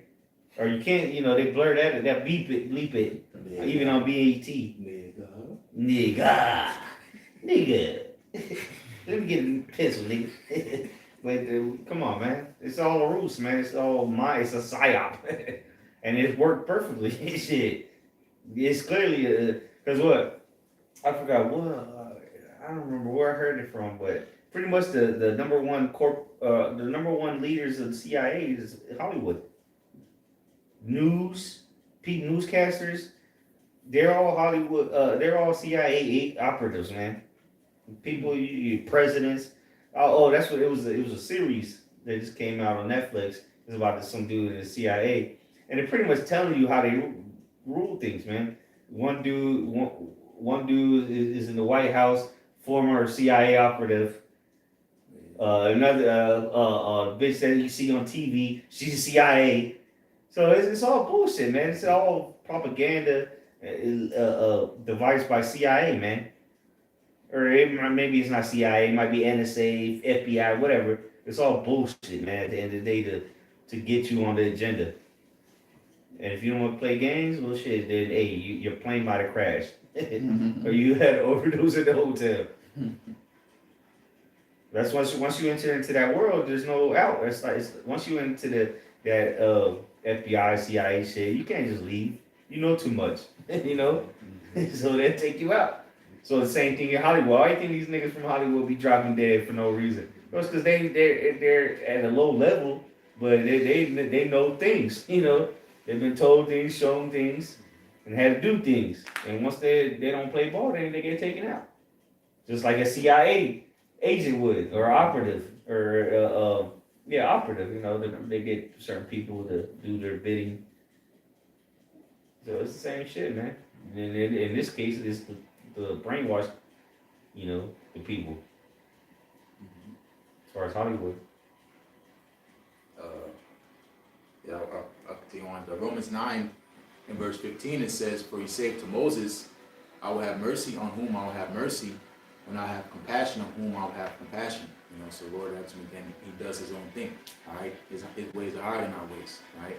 or you can't. You know they blur that bleep it, Yeah. even on BAT. Nigga. Let me get a pencil, nigga. But come on, man. It's all a ruse, man. It's a psyop. And it worked perfectly. Shit. It's clearly, because what? I forgot what, I don't remember where I heard it from, but pretty much the number one leaders of the CIA is Hollywood. Newscasters, they're all Hollywood, they're all CIA operatives, man. People, presidents. Oh, that's what it was. It was a series that just came out on Netflix. It's about some dude in the CIA, and they're pretty much telling you how they rule things, man. One dude is in the White House, former CIA operative. Another bitch that you see on TV, she's CIA. So it's all bullshit, man. It's all propaganda devised by CIA, man. or maybe it's not CIA, it might be NSA, FBI, whatever. It's all bullshit, man. At the end of the day, to get you on the agenda. And if you don't want to play games, well, shit, then hey, your plane might have crashed, or you had an overdose at the hotel. That's once you enter into that world, there's no out. Once you into that FBI, CIA shit, you can't just leave. You know too much, you know, so they take you out. So the same thing in Hollywood. Why do you think these niggas from Hollywood be dropping dead for no reason? Well, it's because they're at a low level, but they know things. You know, they've been told things, shown things, and had to do things. And once they don't play ball, then they get taken out. Just like a CIA agent would, or operative, or operative. You know, they get certain people to do their bidding. So it's the same shit, man. And in this case, it's the brainwash, you know, the people. As far as Hollywood. I'll continue on. The Romans 9 in verse 15, it says, "For he said to Moses, I will have mercy on whom I will have mercy, and I have compassion on whom I will have compassion." You know, so Lord ultimately then he does his own thing. All right, his ways are higher than our ways. Right.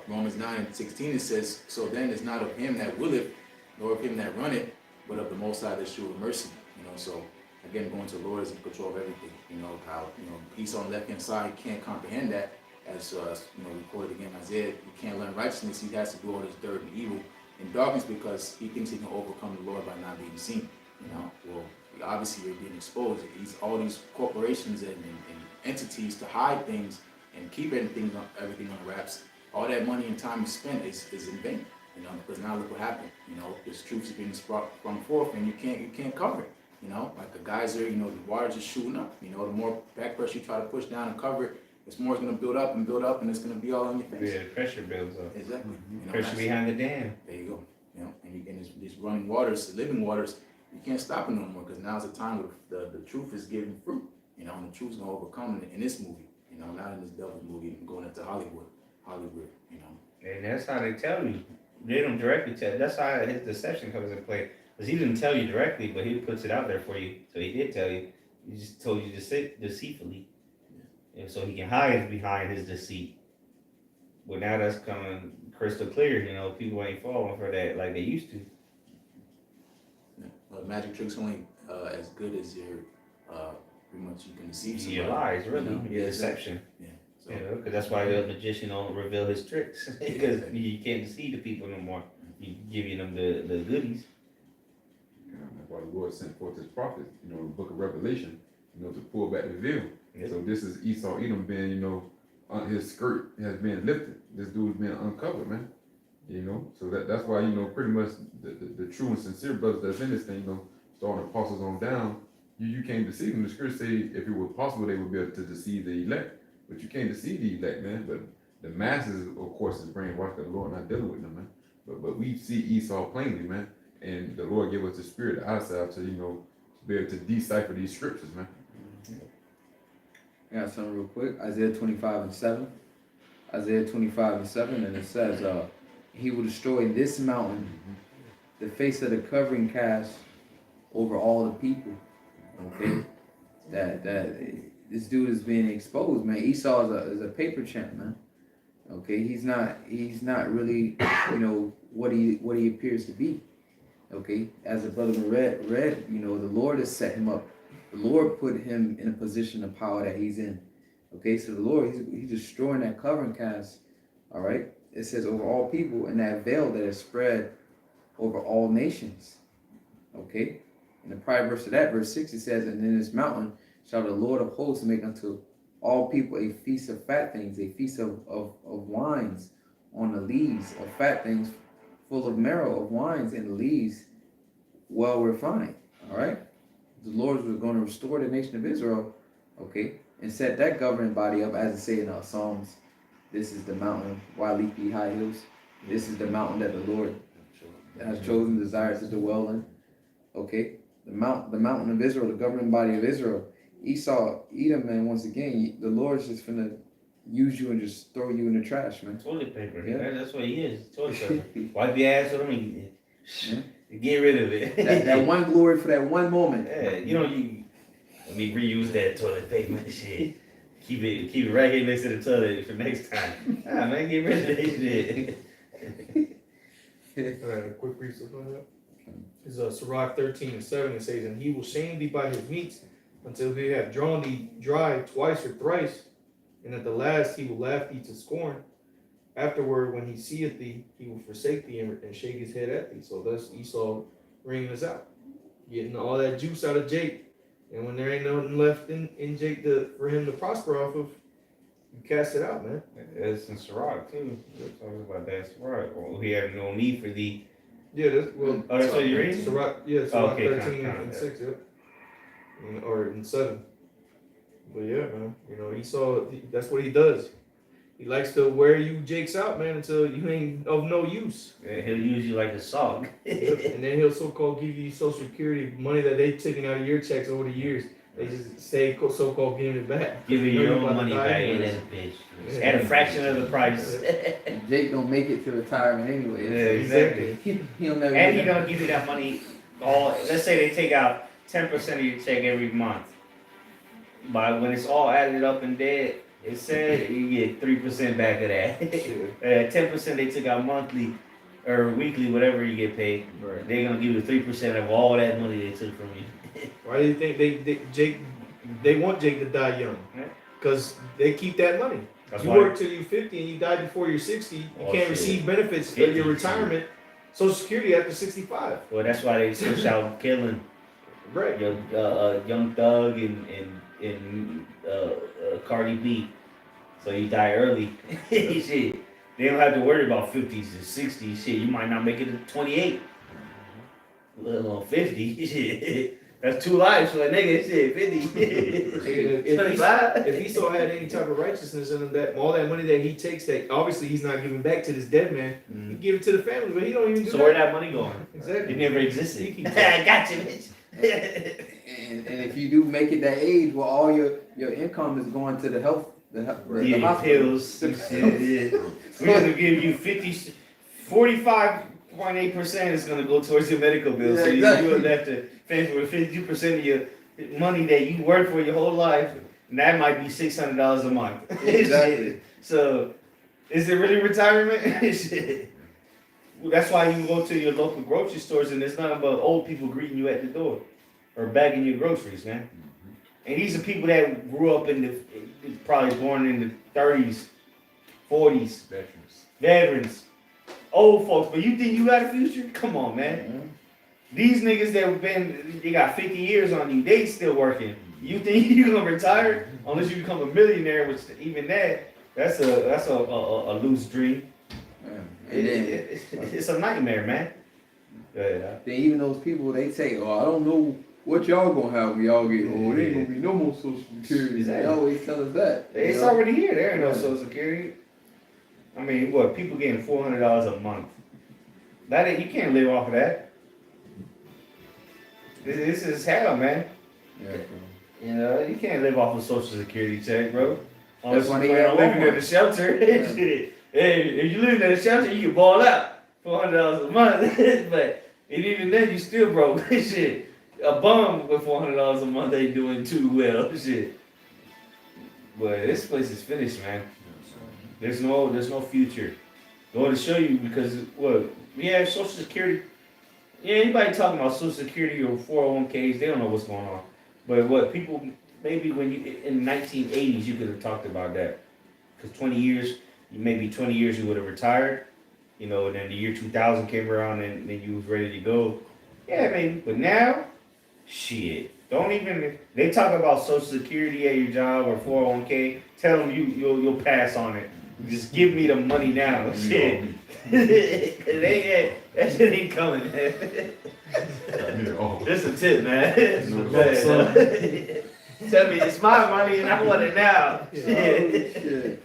Romans 9 and 16, it says, "So then it's not of him that willeth, nor of him that runneth, but of the Most High that sheweth mercy." You know, so again, going to the Lord is in control of everything. You know how Esau on the left hand side can't comprehend that, as recorded again in Isaiah. He can't learn righteousness. He has to do all this dirt and evil in darkness because he thinks he can overcome the Lord by not being seen. You know, well, obviously you're being exposed. All these corporations and entities to hide things and keep everything on wraps. All that money and time you spent is in vain. You know, because now look what happened. You know, this truth is being sprung forth, and you can't cover it. You know, like a geyser. You know, the water's just shooting up. You know, the more back pressure you try to push down and cover it, it's more going to build up, and it's going to be all on your face. Yeah, the pressure builds up. Exactly. You know, Pressure behind the dam. There you go. You know, and these running waters, the living waters, you can't stop it no more because now's the time where the truth is giving fruit. You know, and the truth's going to overcome in this movie. You know, not in this devil's movie, going into Hollywood. You know. And that's how they tell you. They don't directly tell. That's how his deception comes into play. Because he didn't tell you directly, but he puts it out there for you. So he did tell you. He just told you deceitfully. And so he can hide behind his deceit. But now that's coming crystal clear. You know, people ain't falling for that like they used to. Yeah. Magic tricks only as good as your pretty much you can deceive somebody. Your lies, really. You know? Your deception. Yeah. So, You know, because that's why the magician don't reveal his tricks. Because you can't deceive the people no more. You giving them the goodies. That's why the Lord sent forth his prophets, you know, in the book of Revelation, you know, to pull back the veil. Yep. So this is Esau Edom being, you know, his skirt has been lifted. This dude's been uncovered, man. You know, so that's why, you know, pretty much the true and sincere brothers that's in this thing, you know, starting apostles on down, you can't deceive them. The scripture say if it were possible, they would be able to deceive the elect. But you can't deceive the elect, man. But the masses, of course, is brainwashed. The Lord not dealing with them, man. But we see Esau plainly, man. And the Lord gave us the spirit of eyesight to, you know, be able to decipher these scriptures, man. I got something real quick. Isaiah 25 and 7. Isaiah 25 and 7, and it says, he will destroy this mountain, the face of the covering cast over all the people. Okay? that this dude is being exposed, man. Esau is a paper champ, man. Okay, he's not really, you know, what he appears to be. Okay, as the brother read, you know, the Lord has set him up. The Lord put him in a position of power that he's in. Okay, so the Lord, he's destroying that covering cast. All right, it says over all people, and that veil that is spread over all nations. Okay, in the prior verse of that, verse 6, it says, and in this mountain shall the Lord of hosts make unto all people a feast of fat things, a feast of wines on the lees, of fat things full of marrow, of wines and the lees well refined. All right, the Lord was going to restore the nation of Israel, okay, and set that governing body up, as it say in our Psalms. This is the mountain, why leap ye high hills? This is the mountain that the Lord has chosen, desires to dwell in. Okay, the mountain of Israel, the governing body of Israel. Esau, Edom, man, once again, the Lord's just gonna use you and just throw you in the trash, man. Toilet paper. Yeah. That's what he is. Toilet paper. Wipe your ass with him. Get rid of it. That one glory for that one moment. Yeah, you let me reuse that toilet paper shit. Keep it right here next to the toilet for next time. Ah man, get rid of that shit. All right, a quick brief on that. Is Sirach 13:7. It says, "And he will shame thee by his meats until he have drawn thee dry twice or thrice, and at the last he will laugh thee to scorn. Afterward, when he seeth thee, he will forsake thee and shake his head at thee." So that's Esau bringing us out, getting all that juice out of Jake. And when there ain't nothing left in Jake for him to prosper off of, you cast it out, man. That's in Sirach too. We're talking about that Sirach. Well, he had no need for thee. Yeah, that's well. Oh, that's what you're reading? Sirach, yeah, Sirach Okay, 13 count and that. 6, yep. Or in 7. But yeah, man, Esau, that's what he does. He likes to wear you jakes out, man, until you ain't of no use. Yeah, he'll use you like a song. And then he'll so-called give you Social Security money that they taken out of your checks over the years. They just say so-called giving it back. Give you You know your you own about to money die back in anyways. that bitch. Yeah. At a fraction of the price. Jake don't make it to retirement anyway. Yeah, exactly. He'll never. And get he don't give you that money let's say they take out 10% of your check every month. But when it's all added up and dead, it said you get 3% back of that. Shit. 10% they took out monthly or weekly, whatever you get paid. Right. They're gonna give you 3% of all that money they took from you. Why do you think they want Jake to die young? Yeah. Because they keep that money. That's You why. work till you're 50 and you die before you're 60. You Oh, can't shit. receive benefits for 50, your retirement, Social Security after 65. Well, that's why they push out killing Right. Young Thug and Cardi B. So you die early. Shit. They don't have to worry about 50s and 60s. Shit, you might not make it to 28. Let alone 50. Shit. That's 2 lives for a nigga. Shit, 50. If 25. Esau had any type of righteousness in him, that all that money that he takes, that obviously he's not giving back to this dead man, he give it to the family, but he don't even do So that. where that money going? Exactly. It never existed. He keeps I got you, bitch. And if you do make it that age, well, all your income is going to the health, the Yeah, hospital. pills. Yeah. We're gonna give you 45.8% is gonna go towards your medical bills. Yeah, So exactly. you would have to pay for 52% of your money that you worked for your whole life, and that might be $600 a month. Exactly. So, is it really retirement? Shit. Well, that's why you go to your local grocery stores and there's nothing but old people greeting you at the door or bagging your groceries, man. And these are people that grew up probably born in the 30s, 40s, veterans, old folks. But you think you got a future? Come on, man. These niggas they got 50 years on you, they still working. You think you gonna retire unless you become a millionaire? Which even that's a loose dream. And then, It's a nightmare, man. then even those people, they say, "Oh, I don't know what y'all gonna have when y'all get old. There ain't gonna be no more Social Security." They always tell us that. It's already here. There ain't no Social Security. I mean, what? People getting $400 a month. That you can't live off of that. This is hell, man. Yeah, You can't live off of Social Security check, bro. Unless why you they plan on got living Walmart. in the shelter. Shit. Hey, if you live in a shelter, you can ball out $400 a month. But even then, you still broke. Shit. A bum with $400 a month ain't doing too well. Shit. But this place is finished, man. There's no future. Going to show you because we have Social Security. Yeah, anybody talking about Social Security or 401ks, they don't know what's going on. But people maybe when you in the 1980s you could have talked about that because 20 years you would have retired. And then the year 2000 came around and then you was ready to go. Yeah, maybe. But now, shit. Don't even. They talk about Social Security at your job or 401k. Tell them you'll pass on it. Just give me the money now. Shit. That shit ain't coming, man. This a tip, man. Tell me it's my money and I want it now. Shit.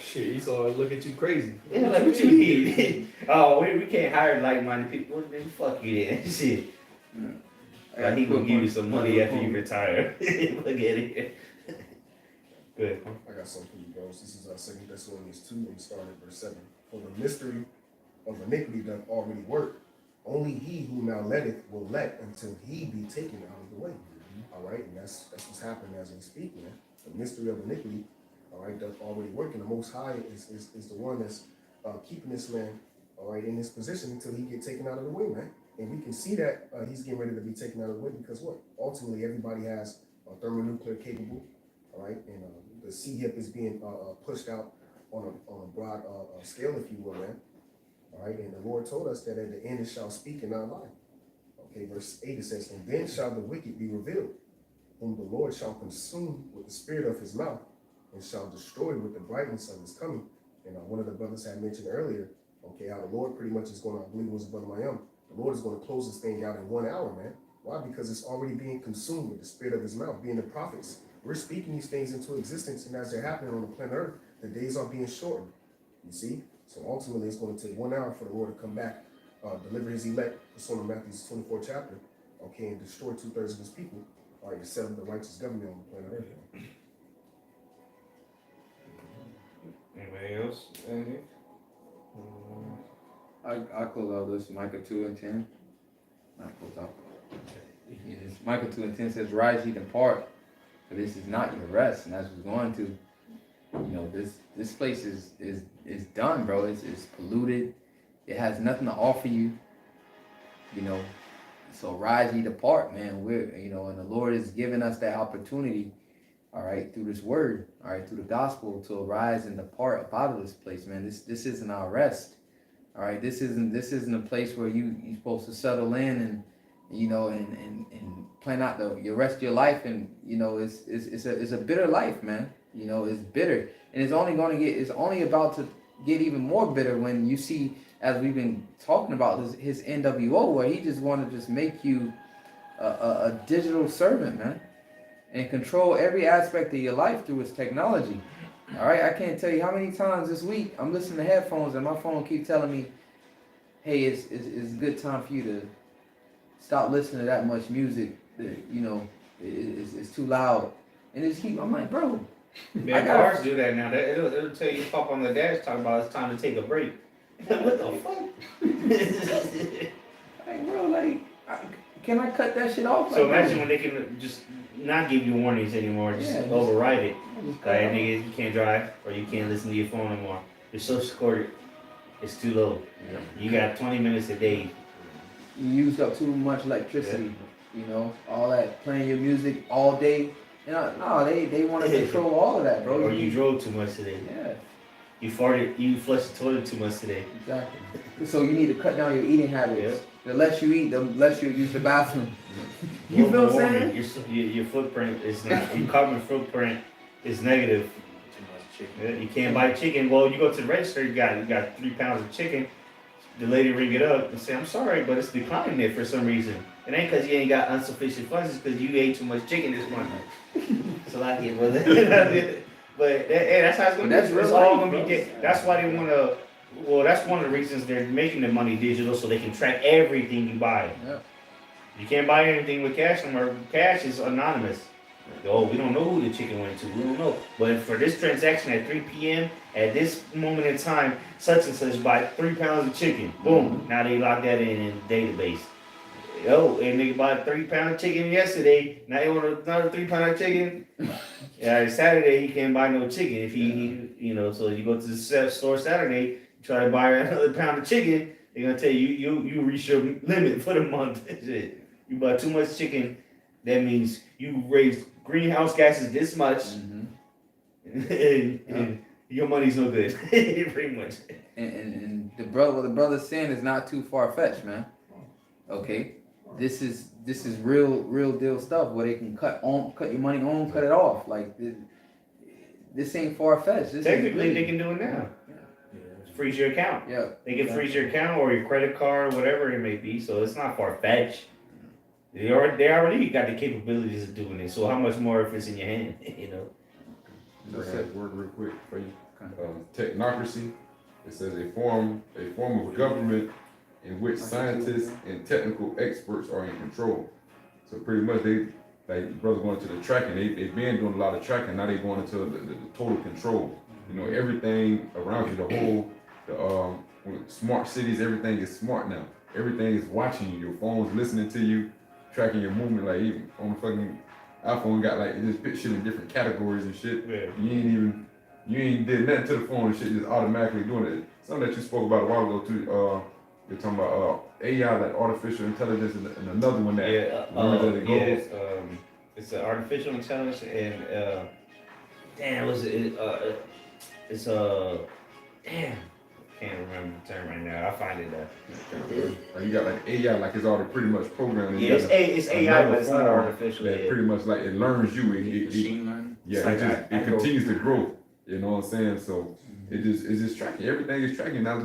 Shit, Esau look at you crazy. Yeah, like what you mean? Oh, we can't hire like-minded people. Well, then fuck you then. Shit. Like he gonna give you some money after you retire. Look at it. Good. I got something for you, bros. This is 2 Thessalonians 2 and starting at verse 7. For the mystery of iniquity doth already work, Only he who now letteth will let until he be taken out of the way. All right, and that's what's happening as we speak, man. The mystery of iniquity, all right, that's already working. The Most High is the one that's keeping this man, all right, in this position until he get taken out of the way, man. And we can see that he's getting ready to be taken out of the way because what? Ultimately, everybody has thermonuclear capable, all right, and the sea hip is being pushed out on a broad scale, if you will, man. All right, and the Lord told us that at the end it shall speak and not lie. Okay, verse 8 it says, and then shall the wicked be revealed, whom the Lord shall consume with the spirit of his mouth, and shall destroy with the brightness of his coming. And one of the brothers had mentioned earlier, okay, how the Lord pretty much is going to, I believe it was Brother Mayam, the Lord is going to close this thing out in 1 hour, man. Why? Because it's already being consumed with the spirit of his mouth, being the prophets. We're speaking these things into existence, and as they're happening on the planet Earth, the days are being shortened. You see? So ultimately, it's going to take 1 hour for the Lord to come back, deliver his elect, pursuant to Matthew's 24th chapter, okay, and destroy 2/3 of his people, all right, to set up the righteous government on the planet Earth. Anybody else? Anything? I close out this Micah 2:10. I close out. Yes, Micah 2:10 says, "Rise ye, depart, for this is not your rest." And as we're going to, you know, this place is done, bro. It's polluted. It has nothing to offer you. You know, so rise ye, depart, man. We're, you know, and the Lord is giving us that opportunity, all right, through this word, all right, through the gospel, to arise and depart up out of this place, man. This isn't our rest, all right. This isn't a place where you're supposed to settle in and, you know, and plan out your rest of your life. And you know, it's a bitter life, man. You know, it's bitter, and it's only about to get even more bitter when you see, as we've been talking about, his NWO, where he just want to just make you a digital servant, man, and control every aspect of your life through his technology. All right, I can't tell you how many times this week I'm listening to headphones and my phone keep telling me, "Hey, it's a good time for you to stop listening to that much music. That, you know, it's too loud." And it's I'm like, bro. Yeah, cars do that now. It'll tell you, pop on the dash, talk about it's time to take a break. What the fuck? Like, bro, like, can I cut that shit off? So like, imagine when they can just not give you warnings anymore, just override it. Like, nigga, you can't drive or you can't listen to your phone anymore. Your social score is too low. Yeah. You got 20 minutes a day. You used up too much electricity. Yeah. You know, all that playing your music all day. You know, no, they want to control all of that, bro. Or you drove too much today. Yeah. You farted, you flushed the toilet too much today. Exactly. So you need to cut down your eating habits. Yeah. The less you eat, the less you use the bathroom. You feel what I'm saying? Your footprint is not, your carbon footprint is negative. Too much chicken. Yeah, you can't buy chicken. Well, you go to the register, you got 3 pounds of chicken. The lady ring it up and say, "I'm sorry, but it's declining there for some reason." It ain't because you ain't got insufficient funds, it's because you ate too much chicken this month. So I get with it. But that's how it's going to be. It's all going to be. That's why they want to. Well, that's one of the reasons they're making the money digital, so they can track everything you buy. Yep. You can't buy anything with cash anymore. Cash is anonymous. Oh, we don't know who the chicken went to. We don't know. But for this transaction at 3 p.m., at this moment in time, such and such buy 3 pounds of chicken. Boom. Now they lock that in the database. Oh, and they bought 3 pounds of chicken yesterday. Now they want another 3 pounds of chicken. Yeah, Saturday he can't buy no chicken. If he you know, so you go to the store Saturday, try to buy another pound of chicken, they're gonna tell you you reach your limit for the month. You bought too much chicken. That means you raised greenhouse gases this much, and your money's no good. Pretty much. And the brother's saying is not too far fetched, man. Okay, this is real deal stuff where they can cut your money on, cut it off. Like this ain't far fetched. Technically, they can do it now. Freeze your account. Yeah, they can freeze your account or your credit card, whatever it may be. So it's not far fetched. They already got the capabilities of doing it. So how much more if it's in your hand, you know? Just that word real quick for you. Technocracy. It says a form of government in which scientists and technical experts are in control. So pretty much they, like brother going to the tracking, they've been doing a lot of tracking. Now they're going into the total control. You know, everything around you, the smart cities, everything is smart now. everything is watching you. Your phone's listening to you, tracking your movement. Like even on the fucking iPhone, got like it just put shit in different categories and shit. Yeah. You ain't did nothing to the phone and shit, just automatically doing it. Something that you spoke about a while ago too. You're talking about AI, like artificial intelligence, and another one that learns as it goes. It's an artificial intelligence and damn, was it? It's damn, I can't remember the term right now. I'll find it. Like you got like AI, like it's already pretty much programmed. Yeah, it's AI, but it's not form artificial. that Yeah. pretty much like it learns you. Machine learning. Yeah, It's like it continues to grow. You know what I'm saying? So it's just tracking. Everything is tracking. Now,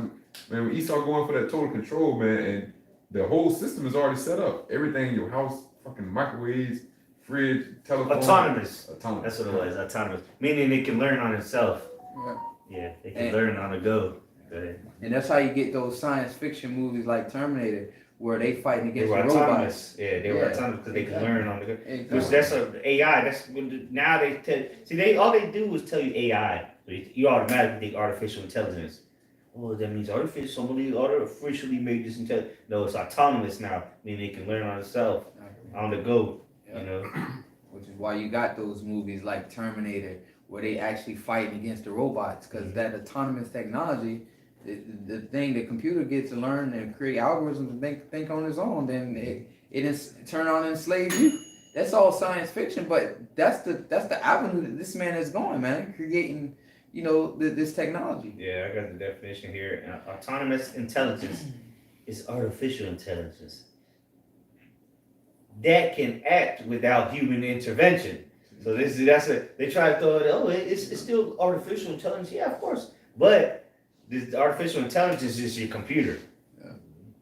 man, when Esau going for that total control, man, and the whole system is already set up. Everything in your house, fucking microwaves, fridge, telephone. Autonomous. Autonomous. That's what it was. Autonomous, meaning it can learn on itself. Yeah. Yeah, it can And- learn on the go. Go ahead. And that's how you get those science fiction movies like Terminator, where they fighting They against were the robots. autonomous. Yeah, they were Yeah, autonomous because they can exactly. learn on the go. Exactly. Which that's a AI. That's now they tell. See, all they do is tell you AI. So you automatically think artificial intelligence. Oh, that means artificial. Somebody artificially made this intelligence. No, it's autonomous now. Meaning it can learn on itself on the go. Yeah. You know. Which is why you got those movies like Terminator, where they actually fighting against the robots, because that autonomous technology, the thing the computer gets to learn and create algorithms and think on its own, then it is turn on and enslave you. That's all science fiction, but that's the avenue that this man is going, man, creating, this technology. Yeah, I got the definition here. Autonomous intelligence is artificial intelligence that can act without human intervention. So they try to throw it. Oh, it's still artificial intelligence. Yeah, of course, but this artificial intelligence is your computer.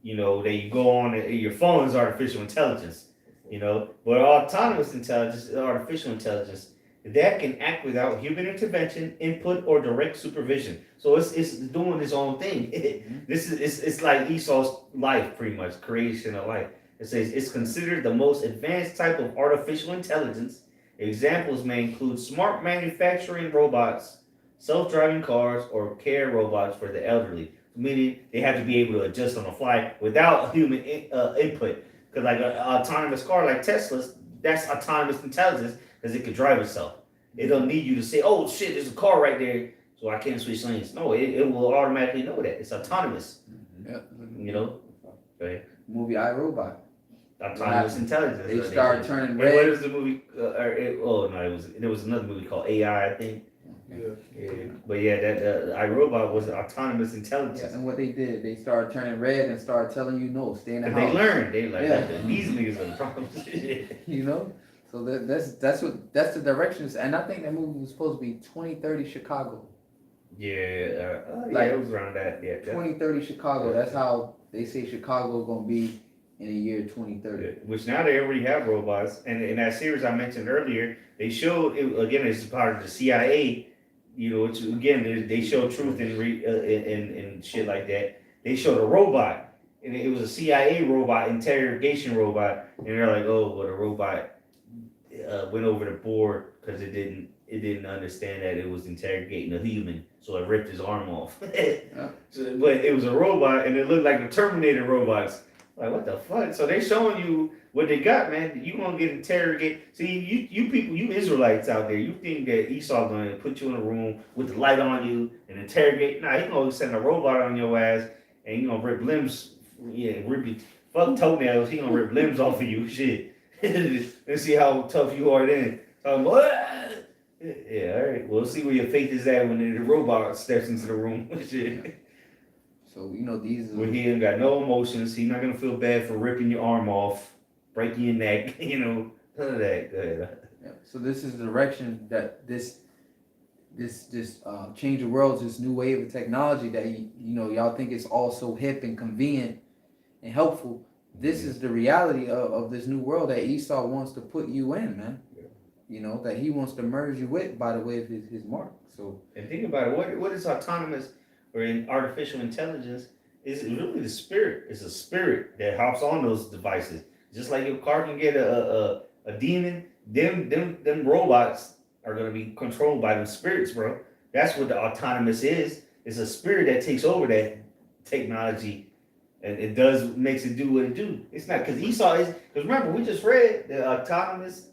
Yeah. That you go on your phone is artificial intelligence. But autonomous intelligence is artificial intelligence that can act without human intervention, input, or direct supervision. So it's doing its own thing. It's like Esau's life, pretty much creation of life. It says it's considered the most advanced type of artificial intelligence. Examples may include smart manufacturing robots, self-driving cars, or care robots for the elderly. Meaning they have to be able to adjust on the fly without human input. Because like an autonomous car like Tesla's, that's autonomous intelligence because it can drive itself. It don't need you to say, "Oh shit, there's a car right there, so I can't switch lanes." No, it will automatically know that it's autonomous. Yeah. Go ahead. Movie iRobot. Autonomous intelligence. They start turning And red. what was the movie? There was another movie called AI, I think. Yeah. But yeah, that iRobot was autonomous intelligence. Yeah, and what they did, they started turning red and started telling you no, stay in the And house. they learned. They like Yeah. these niggas are the problem. So that's the directions, and I think that movie was supposed to be 2030 Chicago. Yeah, Like- it was around that. Yeah, 2030 Chicago. That's how they say Chicago gonna be in the year 2030. which now they already have robots. And in that series I mentioned earlier, they showed it again. It's part of the CIA. Which again they show truth and shit like that. They showed a robot, and it was a CIA robot, interrogation robot, and they're like, oh, well, the robot went over the board because it didn't understand that it was interrogating a human, so it ripped his arm off. But it was a robot, and it looked like the Terminator robots. Like, what the fuck? So they showing you what they got, man. You gonna get interrogated. See, you people, you Israelites out there, you think that Esau gonna put you in a room with the light on you and interrogate? Nah, he gonna send a robot on your ass and he gonna rip limbs. Yeah, rip your fuck toenails. He gonna rip limbs off of you. Shit. Let's see how tough you are then. So what? Yeah, all right. We'll see where your faith is at when the robot steps into the room. Shit. So these When he ain't got no emotions, he's not gonna feel bad for ripping your arm off, breaking your neck, none of that. Go ahead. Yeah. So this is the direction that this change the world, this new wave of technology that y'all think is all so hip and convenient and helpful. This is the reality of this new world that Esau wants to put you in, man. Yeah. That he wants to merge you with by the way of his mark. So And think about it. What is autonomous or in artificial intelligence? Is really the spirit. It's a spirit that hops on those devices. Just like your car can get a demon, them robots are gonna be controlled by them spirits, bro. That's what the autonomous is. It's a spirit that takes over that technology and it makes it do what it do. It's not because Esau is because remember we just read the autonomous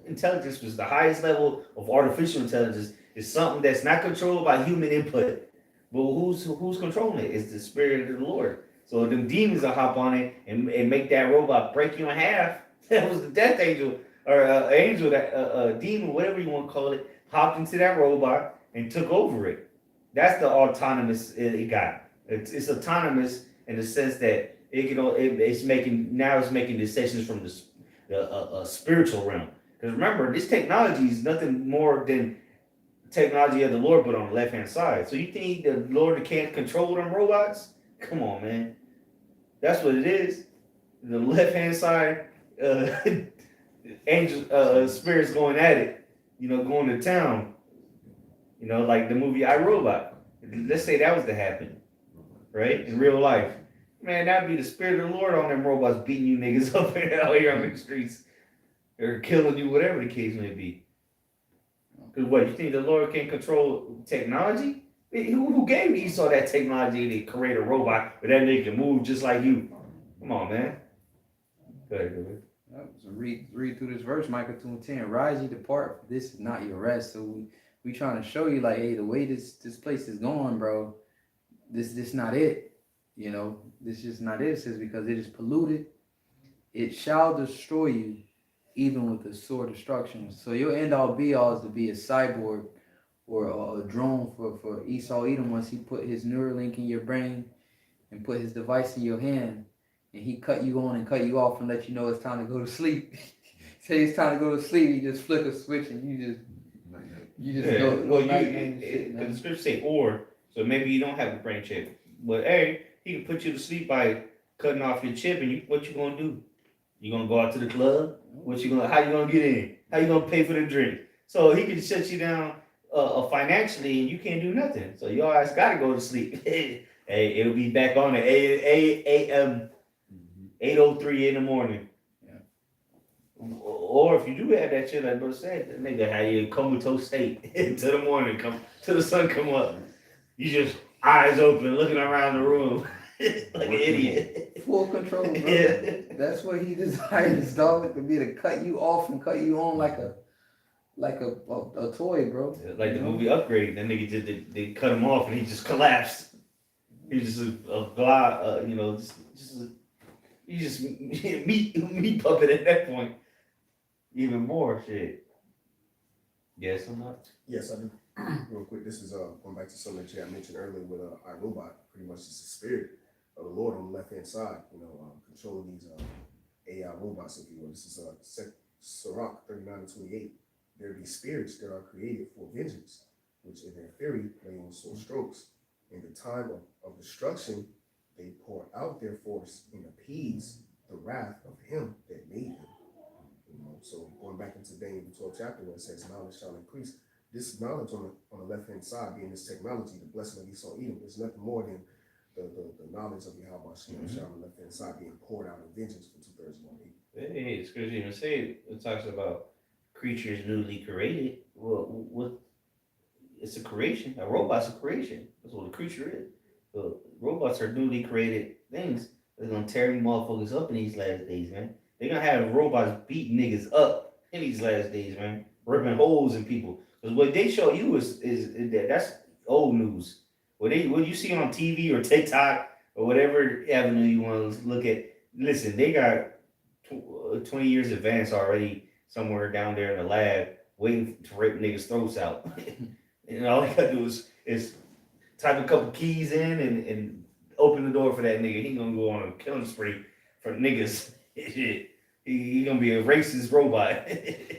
intelligence was the highest level of artificial intelligence. Is something that's not controlled by human input. But who's controlling it? It's the spirit of the Lord. So them demons will hop on it and make that robot break you in half. That was the death angel or angel, that demon, whatever you want to call it, hopped into that robot and took over it. That's the autonomous it got. It's autonomous in the sense that it's making decisions from the spiritual realm. Because remember, this technology is nothing more than technology of the Lord, but on the left hand side. So you think the Lord can't control them robots? Come on, man. That's what it is. The left hand side, angel spirits going at it. Going to town. Like the movie I, Robot. Let's say that was to happen, right? In real life, man, that'd be the spirit of the Lord on them robots beating you niggas up out here on the streets, or killing you, whatever the case may be. Because what, you think the Lord can control technology? Who gave Esau that technology to create a robot where that nigga can move just like you? Come on, man. Go ahead. So read through this verse, Micah 2:10. Rise ye, depart, for this is not your rest. So we trying to show you, like, hey, the way this place is going, bro, this not it. This just not it. It says, because it is polluted, it shall destroy you, even with a sore destruction. So your end all be all is to be a cyborg or a drone for Esau Edom once he put his Neuralink in your brain and put his device in your hand, and he cut you on and cut you off and let you know it's time to go to sleep. Say it's time to go to sleep, you just flick a switch and you just go. Well, the scripture say or, so maybe you don't have a brain chip, but hey, he can put you to sleep by cutting off your chip, and what you gonna do? You gonna go out to the club? How you gonna get in? How you gonna pay for the drink? So he can shut you down financially, and you can't do nothing. So your ass gotta go to sleep. Hey, it'll be back on at 8:03 in the morning. Yeah. Or if you do have that shit, like bro said, that nigga have you in comatose state until the morning, till the sun come up. You just eyes open, looking around the room like an idiot. Full control, bro. Yeah. That's what he desires, dog. To be to cut you off and cut you on like a toy, bro. Like the movie Upgrade, that nigga just they cut him off and he just collapsed. He was just a glide, just meat puppet at that point. Even more shit. Yes or not? Yes, I do. Real quick, this is going back to something that you had mentioned earlier with iRobot. Pretty much it's the spirit of the Lord on the left hand side, controlling these AI robots, if you will. This is Sirach 39:28. There be spirits that are created for vengeance, which in their fury lay on sore strokes. In the time of destruction, they pour out their force and appease the wrath of him that made them. So going back into Daniel the 12th chapter where it says knowledge shall increase. This knowledge on the left hand side being this technology, the blessing of Esau Edom, is nothing more than the knowledge of Yahweh Shah on the left hand side being poured out in vengeance for 2/3 of all people. Hey, the scripture even say it talks about creatures newly created. Well, it's a creation. A robot's a creation. That's what a creature is. So robots are newly created things. They're gonna tear you motherfuckers up in these last days, man. They're gonna have robots beating niggas up in these last days, man. Ripping holes in people. Because what they show you is that's old news. What you see on TV or TikTok or whatever avenue you want to look at. Listen, they got 20 years advance already somewhere down there in the lab waiting to rip niggas' throats out. And all they gotta do is type a couple keys in and open the door for that nigga. He gonna go on a killing spree for niggas. Shit. He gonna be a racist robot.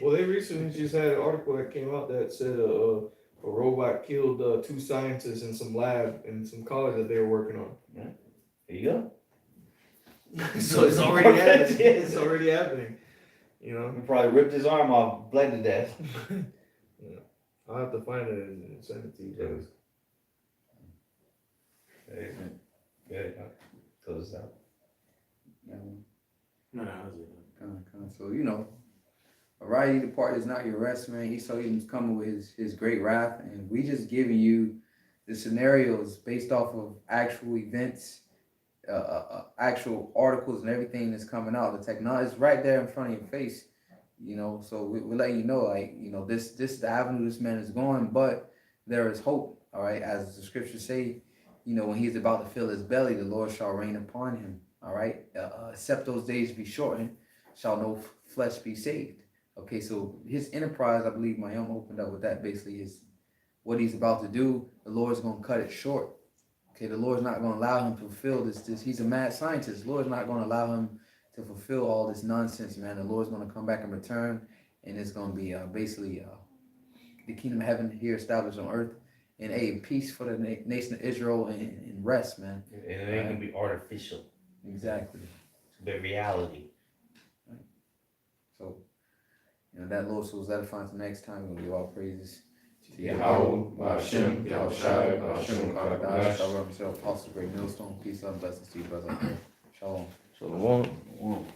Well, they recently just had an article that came out that said a robot killed 2 scientists in some lab in some college that they were working on. Yeah. There you go. So it's already happening. It's already happening. He probably ripped his arm off, bled to death. Yeah. I'll have to find it and send it to you guys. Hey, good. Close this out. No, that's it. So, arise ye, depart is not your rest, man. Esau Edom's coming with his great wrath, and we just giving you the scenarios based off of actual events actual articles and everything that's coming out. The technology is right there in front of your face, you know. So we're letting you know, like, you know, this is the avenue this man is going, but there is hope. All right, as the scriptures say, you know, when he's about to fill his belly, the Lord shall rain upon him. All right, except those days be shortened, shall no flesh be saved. Okay, so his enterprise, I believe my opened up with that. Basically, is what he's about to do. The Lord's gonna cut it short. Okay, the Lord's not going to allow him to fulfill this. He's a mad scientist. The Lord's not going to allow him to fulfill all this nonsense, man. The Lord's going to come back and return, and it's going to be basically the kingdom of heaven here established on earth, and peace for the nation of Israel and rest, man. And it ain't gonna be artificial. Exactly. But reality. Right. So, you know, that Lord, so that find the next time. We're going to give all praises to Yahweh, Ba'ashem, Yahushai, Ba'ashem, Kadadash. Shalom, Apostle, Great Millstone. Peace, love, blessings to you, brother. Shalom. So, Shalom.